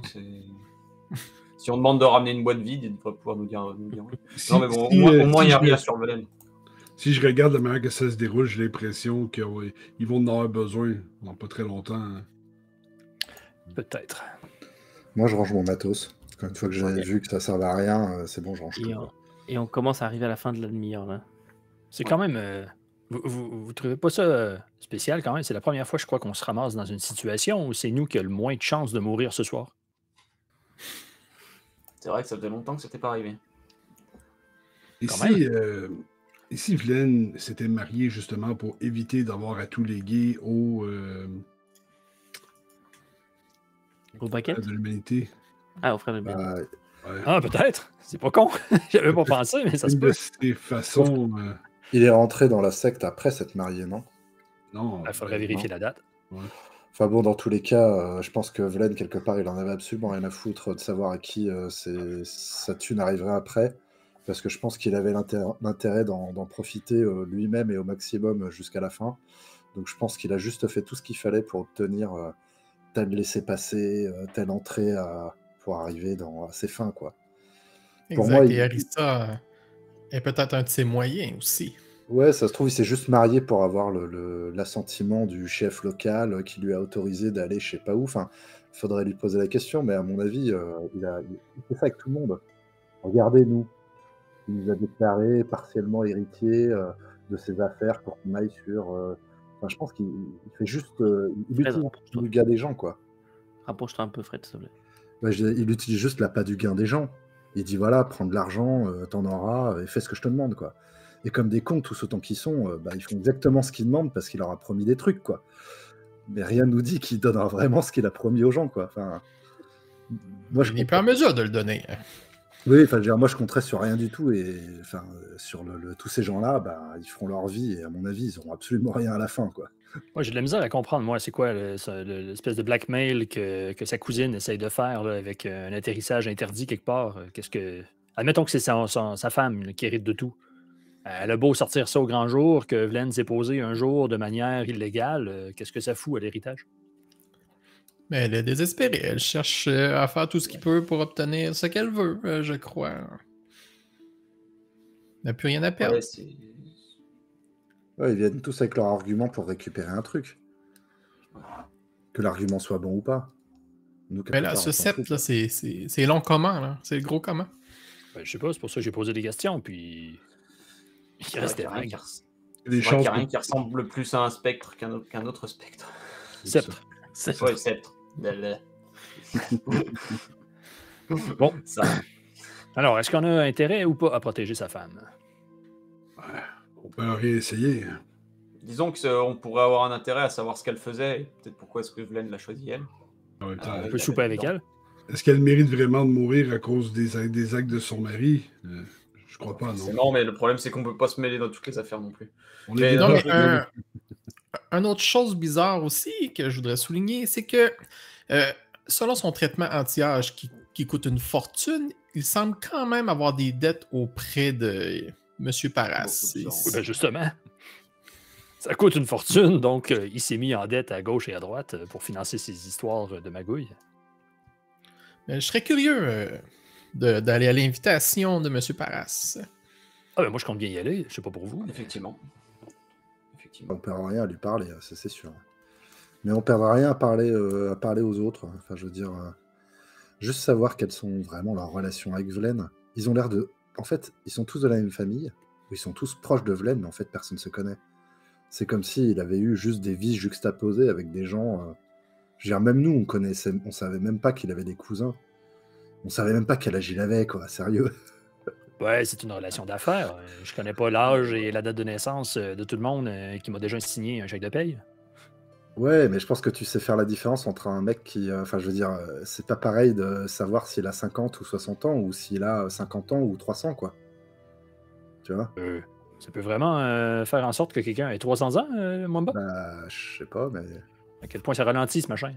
Si on demande de ramener une boîte vide, ils devraient pouvoir nous dire oui. Non, mais bon, au moins, il n'y a rien sur Velen. Si je regarde la manière que ça se déroule, j'ai l'impression qu'ils vont en avoir besoin dans pas très longtemps. Hein. Peut-être. Moi, je range mon matos. Une fois que j'ai vu que ça servait à rien, c'est bon, je range tout. Et, on commence à arriver à la fin de la demi-heure, là. C'est quand même. Vous trouvez pas ça spécial quand même? C'est la première fois, je crois, qu'on se ramasse dans une situation où c'est nous qui avons le moins de chances de mourir ce soir. C'est vrai que ça faisait longtemps que c'était pas arrivé. Ici, Vlen s'était marié justement pour éviter d'avoir à tout léguer au baquet de l'humanité. Au frère de l'humanité. Ouais. Ah, peut-être. C'est pas con. J'avais pas pensé, mais ça se Une peut. de ces façons. Il est rentré dans la secte après s'être marié, non? Non. Il faudrait vérifier la date. Ouais. Enfin bon, dans tous les cas, je pense que Vlen, quelque part, il en avait absolument rien à foutre de savoir à qui sa thune arriverait après. Parce que je pense qu'il avait l'intérêt d'en profiter lui-même et au maximum jusqu'à la fin. Donc je pense qu'il a juste fait tout ce qu'il fallait pour obtenir tel laissez-passer, telle entrée pour arriver à ses fins, quoi. Exact. Pour moi, et Arista est peut-être un de ses moyens aussi. Ouais, ça se trouve, il s'est juste marié pour avoir l'assentiment du chef local qui lui a autorisé d'aller je sais pas où. Enfin, il faudrait lui poser la question, mais à mon avis, il fait ça avec tout le monde. Regardez-nous. Il nous a déclaré partiellement héritier de ses affaires pour qu'on aille sur... Enfin, je pense qu'il fait juste... il utilise du gain des gens, quoi. Rapproche-toi un peu, Fred, s'il te plaît. Il utilise juste l'appât du gain des gens. Il dit, voilà, prends de l'argent, t'en auras, et fais ce que je te demande, quoi. Et comme des cons, tous autant qu'ils sont, ils font exactement ce qu'ils demandent parce qu'il leur a promis des trucs, quoi. Mais rien ne nous dit qu'il donnera vraiment ce qu'il a promis aux gens, quoi. Enfin, moi, je n'est pas en mesure de le donner. Oui, enfin, moi, je compterais sur rien du tout. Et enfin, sur tous ces gens-là, ils feront leur vie. Et à mon avis, ils n'auront absolument rien à la fin, quoi. Moi, j'ai de la misère à comprendre, moi, c'est quoi l'espèce de blackmail que sa cousine essaye de faire là, avec un atterrissage interdit quelque part. Admettons que c'est sa femme là, qui hérite de tout. Elle a beau sortir ça au grand jour, que Vlen s'est posé un jour de manière illégale, qu'est-ce que ça fout à l'héritage? Mais elle est désespérée. Elle cherche à faire tout ce qu'il peut pour obtenir ce qu'elle veut, je crois. Elle n'a plus rien à perdre. Ouais, ils viennent tous avec leur argument pour récupérer un truc. Que l'argument soit bon ou pas. Mais là, ce sept, là, c'est long comment, là? C'est le gros comment? Je sais pas, c'est pour ça que j'ai posé des questions, puis... Il restait rien. Des chances. Il n'y a rien qui ressemble plus à un spectre qu'un autre spectre. Sceptre. Ouais, sceptre. Bon. Ça. Alors, est-ce qu'on a intérêt ou pas à protéger sa femme? Ouais, on peut réessayer. Disons qu'on pourrait avoir un intérêt à savoir ce qu'elle faisait et peut-être pourquoi est-ce que Vlen l'a choisi elle. On peut souper avec elle. Est-ce qu'elle mérite vraiment de mourir à cause des actes de son mari? Je crois pas, non. Non, mais le problème, c'est qu'on peut pas se mêler dans toutes les affaires non plus. Une autre chose bizarre aussi que je voudrais souligner, c'est que selon son traitement anti-âge qui coûte une fortune, il semble quand même avoir des dettes auprès de M. Parras. Oui, justement, ça coûte une fortune, donc il s'est mis en dette à gauche et à droite pour financer ses histoires de magouille. Mais je serais curieux d'aller à l'invitation de M. Parras. Moi, je compte bien y aller. Je sais pas pour vous. Effectivement. On perdra rien à lui parler, ça c'est sûr. Mais on perdra rien à parler aux autres. Enfin, je veux dire, juste savoir quelles sont vraiment leurs relations avec Vlen. Ils ont l'air de... En fait, ils sont tous de la même famille, ou ils sont tous proches de Vlen, mais en fait, personne ne se connaît. C'est comme s'il avait eu juste des vies juxtaposées avec des gens... Je veux dire, même nous, on savait même pas qu'il avait des cousins. On savait même pas quel âge il avait, quoi, sérieux. Ouais, c'est une relation d'affaires. Je connais pas l'âge et la date de naissance de tout le monde qui m'a déjà signé un chèque de paye. Ouais, mais je pense que tu sais faire la différence entre un mec qui... Enfin, je veux dire, c'est pas pareil de savoir s'il a 50 ou 60 ans, ou s'il a 50 ans ou 300, quoi. Tu vois? Ça peut vraiment faire en sorte que quelqu'un ait 300 ans, Mwamba? Je sais pas, mais... À quel point ça ralentit, ce machin?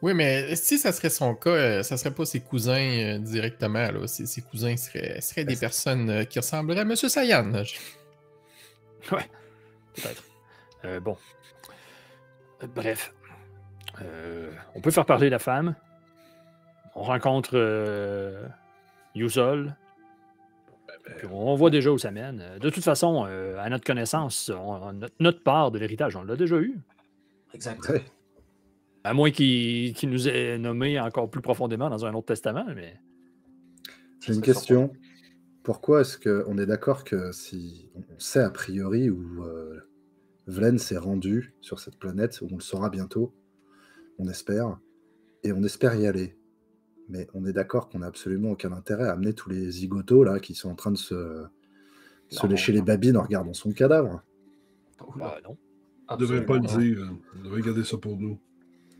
Oui, mais si ça serait son cas, ça serait pas ses cousins directement. Là. Ses cousins seraient des personnes qui ressembleraient à M. Sayan. Ouais, peut-être. Bon. Bref. On peut faire parler la femme. On rencontre Yusol. Puis on voit déjà où ça mène. De toute façon, à notre connaissance, notre part de l'héritage, on l'a déjà eu. Exact. Ouais. À moins qu'il nous ait nommé encore plus profondément dans un autre testament, mais... J'ai une question. Pourquoi est-ce qu'on est d'accord que si on sait a priori où Vlen s'est rendu sur cette planète, où on le saura bientôt, on espère, et on espère y aller. Mais on est d'accord qu'on n'a absolument aucun intérêt à amener tous les zigotos là qui sont en train de se lécher les babines en regardant son cadavre. Bah, non. On ne devrait pas le Absolument. dire. On devrait garder ça pour nous.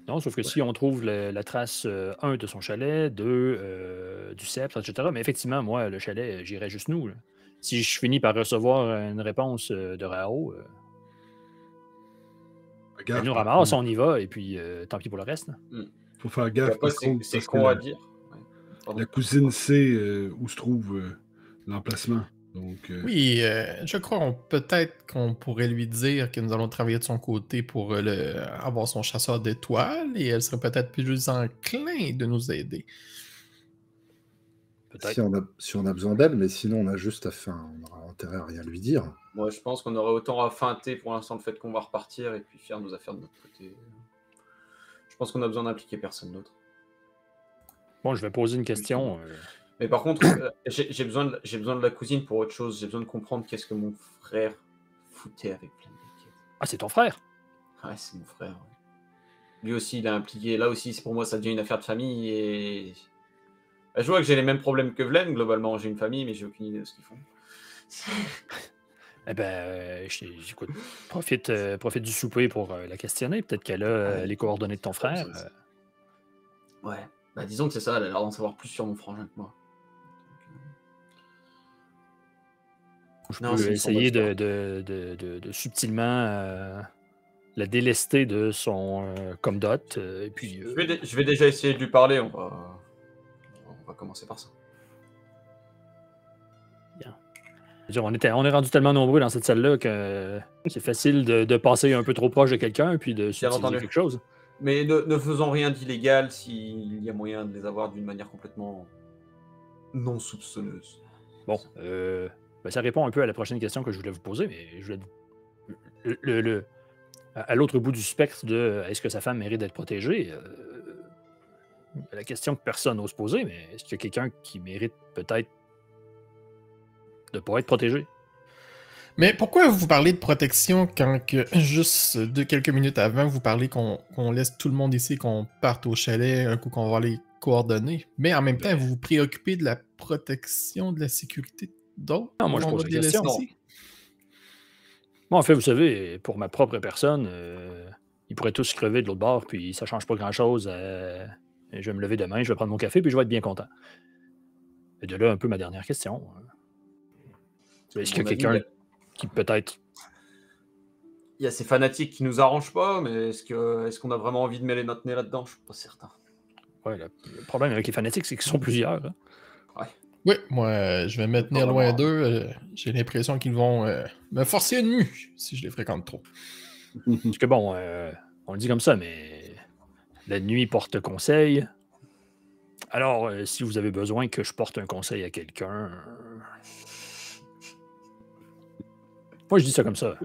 Non, sauf que si on trouve la trace, 1 de son chalet, 2 du sceptre, etc. Mais effectivement, moi, le chalet, j'irais juste nous. Là. Si je finis par recevoir une réponse de Rao, Faire elle gaffe, nous par ramasse, contre. on y va, et puis tant pis pour le reste. là. Faut faire Et gaffe, après, par contre, c'est parce que con à dire. Ouais. Pardon. la cousine sait où se trouve l'emplacement. Donc, Oui, je crois peut-être qu'on pourrait lui dire que nous allons travailler de son côté pour avoir son chasseur d'étoiles et elle serait peut-être plus enclin de nous aider. Peut-être. Si on a besoin d'elle, mais sinon on a juste on aura intérêt à rien lui dire. Moi, je pense qu'on aurait autant à feinter pour l'instant le fait qu'on va repartir et puis faire nos affaires de notre côté. Je pense qu'on a besoin d'impliquer personne d'autre. Bon, je vais poser une question. Mais par contre, j'ai besoin de la cousine pour autre chose. J'ai besoin de comprendre qu'est-ce que mon frère foutait avec plein de quêtes. Ah, c'est ton frère? Ouais, c'est mon frère. Ouais. Lui aussi, il a impliqué. Là aussi, pour moi, ça devient une affaire de famille. Et je vois que j'ai les mêmes problèmes que Vlen. Globalement, j'ai une famille, mais j'ai aucune idée de ce qu'ils font. Eh ben, écoute, profite du souper pour la questionner. Peut-être qu'elle a les coordonnées de ton frère. Ouais. Bah, disons que c'est ça. Elle a l'air d'en savoir plus sur mon frangin que moi. Je Non, peux c'est une essayer sombre de subtilement la délester de son comme dot. Et puis, Je vais déjà essayer de lui parler. On va commencer par ça. je veux dire, on est rendu tellement nombreux dans cette salle-là que c'est facile de passer un peu trop proche de quelqu'un et puis de subtiliser entendu. quelque chose. Mais ne faisons rien d'illégal s'il y a moyen de les avoir d'une manière complètement non soupçonneuse. Bon, ben, ça répond un peu à la prochaine question que je voulais vous poser, mais je voulais à l'autre bout du spectre de est-ce que sa femme mérite d'être protégée, la question que personne n'ose poser, mais est-ce qu'il y a quelqu'un qui mérite peut-être de ne pas être protégé? Mais pourquoi vous parlez de protection quand que juste quelques minutes avant, vous parlez qu'on laisse tout le monde ici, qu'on parte au chalet, un coup qu'on va voir les coordonnées, mais en même temps, vous vous préoccupez de la protection, de la sécurité d'autres? Non, moi, je On pose va la les laisser question. ici? Moi, en fait, vous savez, pour ma propre personne, ils pourraient tous crever de l'autre bord, puis ça change pas grand-chose. Je vais me lever demain, je vais prendre mon café, puis je vais être bien content. Et de là, un peu ma dernière question. Est-ce qu'il y a quelqu'un qui peut-être... Il y a ces fanatiques qui nous arrangent pas, mais est-ce qu'on a vraiment envie de mêler notre nez là-dedans? Je suis pas certain. Ouais, le problème avec les fanatiques, c'est qu'ils sont plusieurs. Hein. Ouais. Oui, moi, je vais me tenir loin d'eux. J'ai l'impression qu'ils vont me forcer une mue si je les fréquente trop. Parce que bon, on le dit comme ça, mais la nuit porte conseil. Alors, si vous avez besoin que je porte un conseil à quelqu'un... Moi, je dis ça comme ça.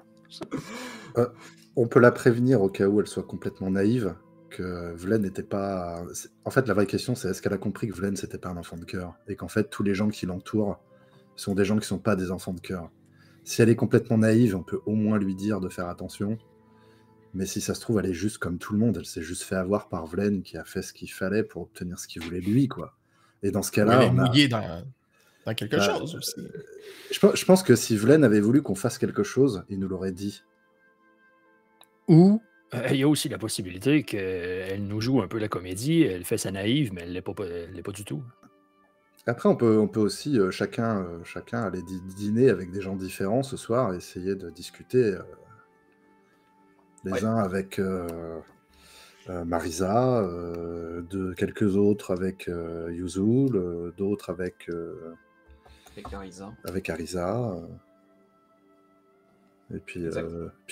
On peut la prévenir au cas où elle soit complètement naïve, que Vlen n'était pas... En fait, la vraie question, c'est est-ce qu'elle a compris que Vlen, c'était pas un enfant de cœur, et qu'en fait, tous les gens qui l'entourent sont des gens qui sont pas des enfants de cœur. Si elle est complètement naïve, on peut au moins lui dire de faire attention, mais si ça se trouve, elle est juste comme tout le monde, elle s'est juste fait avoir par Vlen qui a fait ce qu'il fallait pour obtenir ce qu'il voulait de lui, quoi. Et dans ce cas-là, elle est mouillée dans quelque chose aussi. Je pense que si Vlen avait voulu qu'on fasse quelque chose, il nous l'aurait dit. Ou il y a aussi la possibilité qu'elle nous joue un peu la comédie, elle fait sa naïve, mais elle l'est pas du tout. Après, on peut aussi chacun aller dîner avec des gens différents ce soir, et essayer de discuter les uns avec Marisa, de quelques autres avec Yuzul, d'autres avec Arisa. Et puis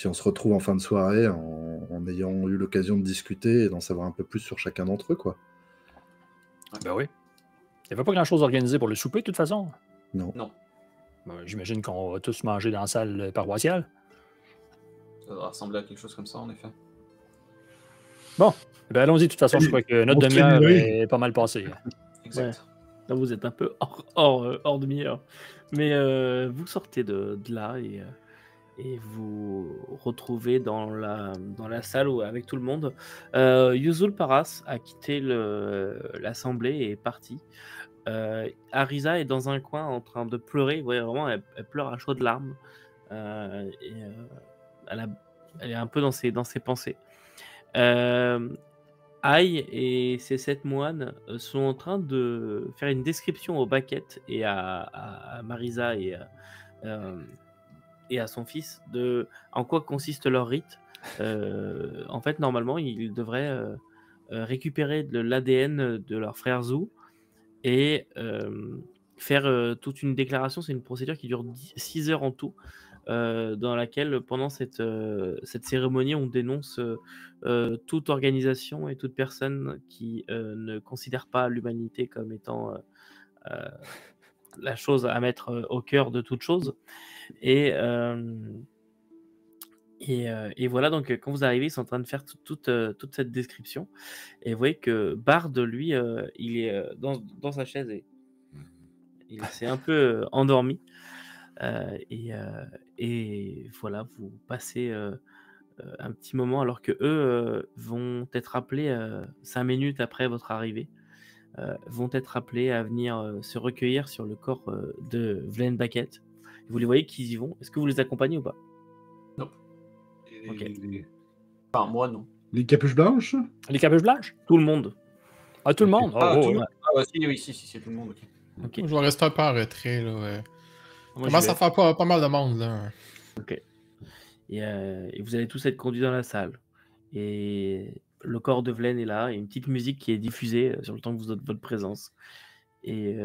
on se retrouve en fin de soirée en ayant eu l'occasion de discuter et d'en savoir un peu plus sur chacun d'entre eux, quoi. Ben oui. Il n'y avait pas grand-chose organisé pour le souper, de toute façon. Non. Ben, j'imagine qu'on va tous manger dans la salle paroissiale. Ça doit ressembler à quelque chose comme ça, en effet. Bon, ben allons-y. De toute façon, je crois que notre demi-heure est pas mal passée. Exact. Non, vous êtes un peu hors demi-heure. Mais vous sortez de là et vous retrouvez dans la salle avec tout le monde. Yuzul Paras a quitté l'assemblée et est parti. Arisa est dans un coin en train de pleurer. Vous voyez vraiment, elle pleure à chaudes larmes. Elle est un peu dans ses pensées. Aïe et ses 7 moines sont en train de faire une description au Baquette et à Marisa et à son fils de en quoi consiste leur rite. En fait, normalement, ils devraient récupérer de l'ADN de leur frère Zou et faire toute une déclaration. C'est une procédure qui dure 6 heures en tout, dans laquelle, pendant cette cérémonie, on dénonce toute organisation et toute personne qui ne considère pas l'humanité comme étant la chose à mettre au cœur de toute chose. Et voilà, donc quand vous arrivez, ils sont en train de faire toute cette description. Et vous voyez que Bard, lui, il est dans sa chaise et il s'est un peu endormi. Et voilà, vous passez un petit moment alors que eux vont être appelés 5 minutes après votre arrivée, vont être appelés à venir se recueillir sur le corps de Vlen Baquette. Vous les voyez qu'ils y vont. Est-ce que vous les accompagnez ou pas? Non. Ok. Enfin, moi, non. Les capuches blanches? Les capuches blanches? Tout le monde. Ah, tout le monde? Ah, Oh, tout le ouais. monde. Ah, ouais, si, tout le monde, ok. Ok. Je vais rester un peu en retrait, là. Moi, je Commence vais- à faire pas mal de monde, là. Ok. Et vous allez tous être conduits dans la salle. Et le corps de Vlen est là, et une petite musique qui est diffusée sur le temps que vous êtes votre présence. Et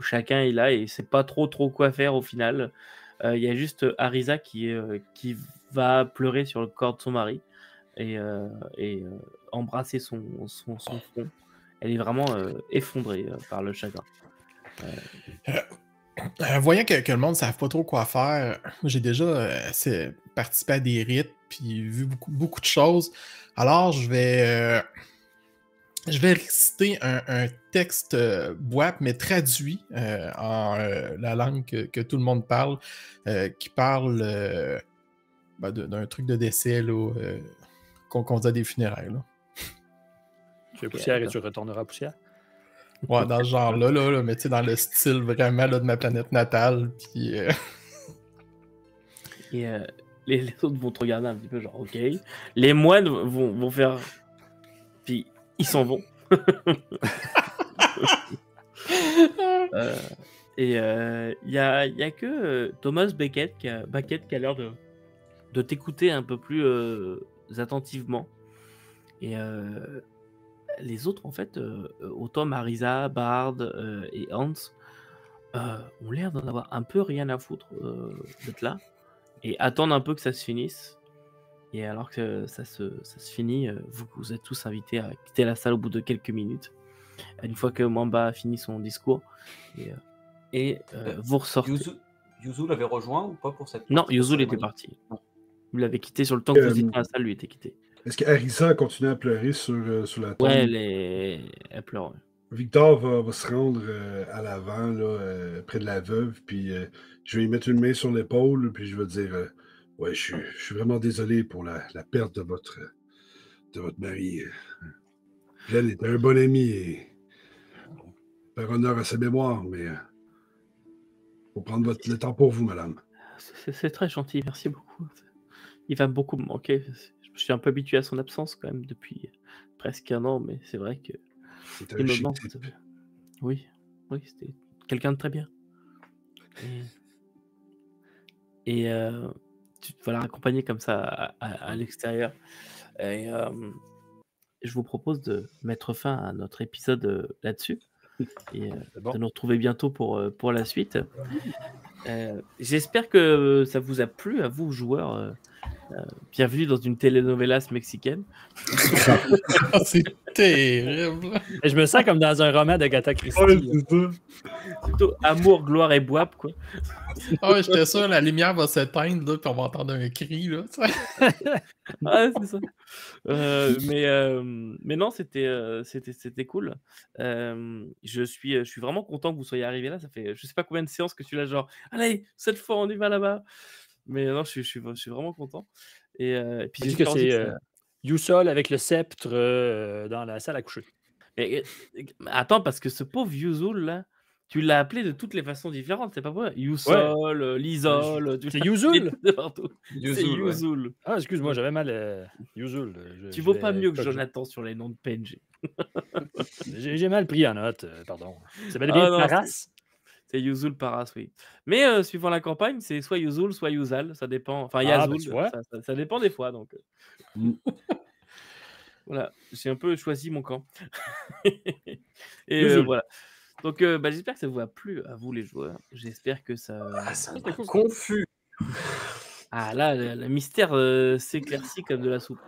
chacun est là, et c'est pas trop quoi faire au final. Il y a juste Arisa qui va pleurer sur le corps de son mari et embrasser son front. Elle est vraiment effondrée par le chagrin. Voyant que le monde ne savent pas trop quoi faire, j'ai déjà participé à des rites puis vu beaucoup de choses. Alors, je vais réciter un texte BWAP, mais traduit en la langue que tout le monde parle, qui parle d'un truc de décès là, qu'on dit à des funérailles. Là. Tu es poussière et tu retourneras poussière. Ouais, dans ce genre-là, mais tu sais, dans le style vraiment là, de ma planète natale. Puis, Et les autres vont te regarder un petit peu, genre, ok. Les moines vont faire. Puis ils s'en vont. Et il y a que Thomas Beckett qui a l'air de t'écouter un peu plus attentivement. Et les autres, en fait, autant Marisa, Bard et Hans, ont l'air d'en avoir un peu rien à foutre d'être là et attendent un peu que ça se finisse. Et alors que ça se finit, vous êtes tous invités à quitter la salle au bout de quelques minutes, une fois que Mwamba a fini son discours. Et vous ressortez. Yuzu l'avait rejoint ou pas pour cette Non, partie Yuzu de était cérémonie? parti. Vous l'avez quitté sur le temps que vous étiez dans la salle, lui était quitté. Est-ce qu'Arisa a continué à pleurer sur la tombe? Ouais, elle pleure. Ouais. Victor va se rendre à l'avant, là, près de la veuve, puis je vais lui mettre une main sur l'épaule, puis je vais dire ouais, je suis vraiment désolé pour la perte de votre mari. Glenn était un bon ami et faire honneur à sa mémoire, mais faut prendre le temps pour vous, madame. C'est très gentil, merci beaucoup. Il va beaucoup me manquer. Je suis un peu habitué à son absence quand même depuis presque 1 an, mais c'est vrai que C'est il un me chic manque. type. Oui, c'était quelqu'un de très bien. Et tu vas la raccompagner comme ça à l'extérieur. Et je vous propose de mettre fin à notre épisode là-dessus. Et bon. de nous retrouver bientôt pour la suite. J'espère que ça vous a plu à vous, joueurs. Bienvenue dans une telenovelas mexicaine. c'est Terrible. Et je me sens comme dans un roman d'Agatha Christie. Ouais, là. c'est ça. Plutôt amour, gloire et boap, quoi. Ah ouais, j'étais sûr, la lumière va s'éteindre, là, puis on va entendre un cri, là. Tu sais. Ah, c'est ça. Mais non, c'était cool. Je suis vraiment content que vous soyez arrivés là. Ça fait je sais pas combien de séances que je suis là, genre, allez, cette fois on y va là-bas. Mais non, je suis vraiment content. Et puis Il dit que j'espère aussi c'est que ça. Yousol avec le sceptre dans la salle à coucher. Mais, attends, parce que ce pauvre Yuzul là, tu l'as appelé de toutes les façons différentes, c'est pas vrai? Yusol, Lisol, C'est Yuzul? de partout. C'est Yuzul, ouais. Yuzul. Ah, excuse-moi, j'avais mal. Yuzul. Tu vaux pas mieux que Jonathan sur les noms de PNG. J'ai mal pris en note, pardon. C'est bel et bien Ah non, Paras? C'est Yuzul Paras, oui. Mais suivant la campagne, c'est soit Yuzul, soit Yuzal, ça dépend. Enfin, Ah, ben, Yazul, tu vois. ça dépend des fois. Donc, Mm. voilà, j'ai un peu choisi mon camp. Et Yuzul. voilà. Donc, j'espère que ça vous a plu à vous les joueurs. J'espère que ça. Ah, ça m'a cool. confus. Ah là, le mystère s'éclaircit comme de la soupe.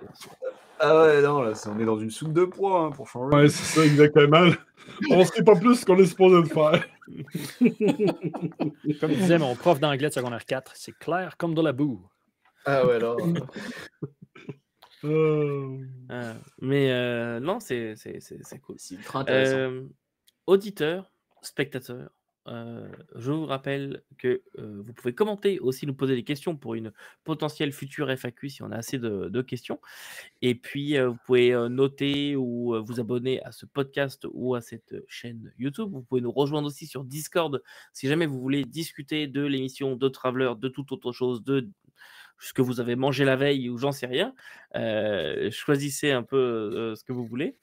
Ah ouais, non, là, on est dans une soupe de pois, hein, pour changer. Ouais, c'est ça, exactement. On sait pas plus ce qu'on est supposé de faire. Comme disait mon prof d'anglais de secondaire 4, c'est clair comme de la boue. Ah ouais, alors. Mais non, c'est cool. C'est ultra intéressant. Auditeurs, spectateurs, je vous rappelle que vous pouvez commenter, aussi nous poser des questions pour une potentielle future FAQ si on a assez de questions. Et puis, vous pouvez noter ou vous abonner à ce podcast ou à cette chaîne YouTube. Vous pouvez nous rejoindre aussi sur Discord si jamais vous voulez discuter de l'émission, de Traveler, de toute autre chose, de ce que vous avez mangé la veille ou j'en sais rien. Choisissez un peu ce que vous voulez.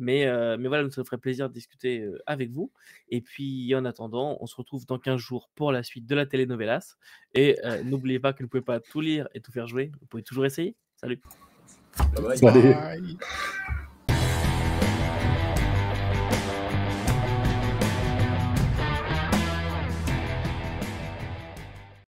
Mais voilà, nous, ça nous ferait plaisir de discuter avec vous. Et puis, en attendant, on se retrouve dans 15 jours pour la suite de la telenovelas. Et n'oubliez pas que vous ne pouvez pas tout lire et tout faire jouer. Vous pouvez toujours essayer. Salut. Bye bye. Salut. Bye.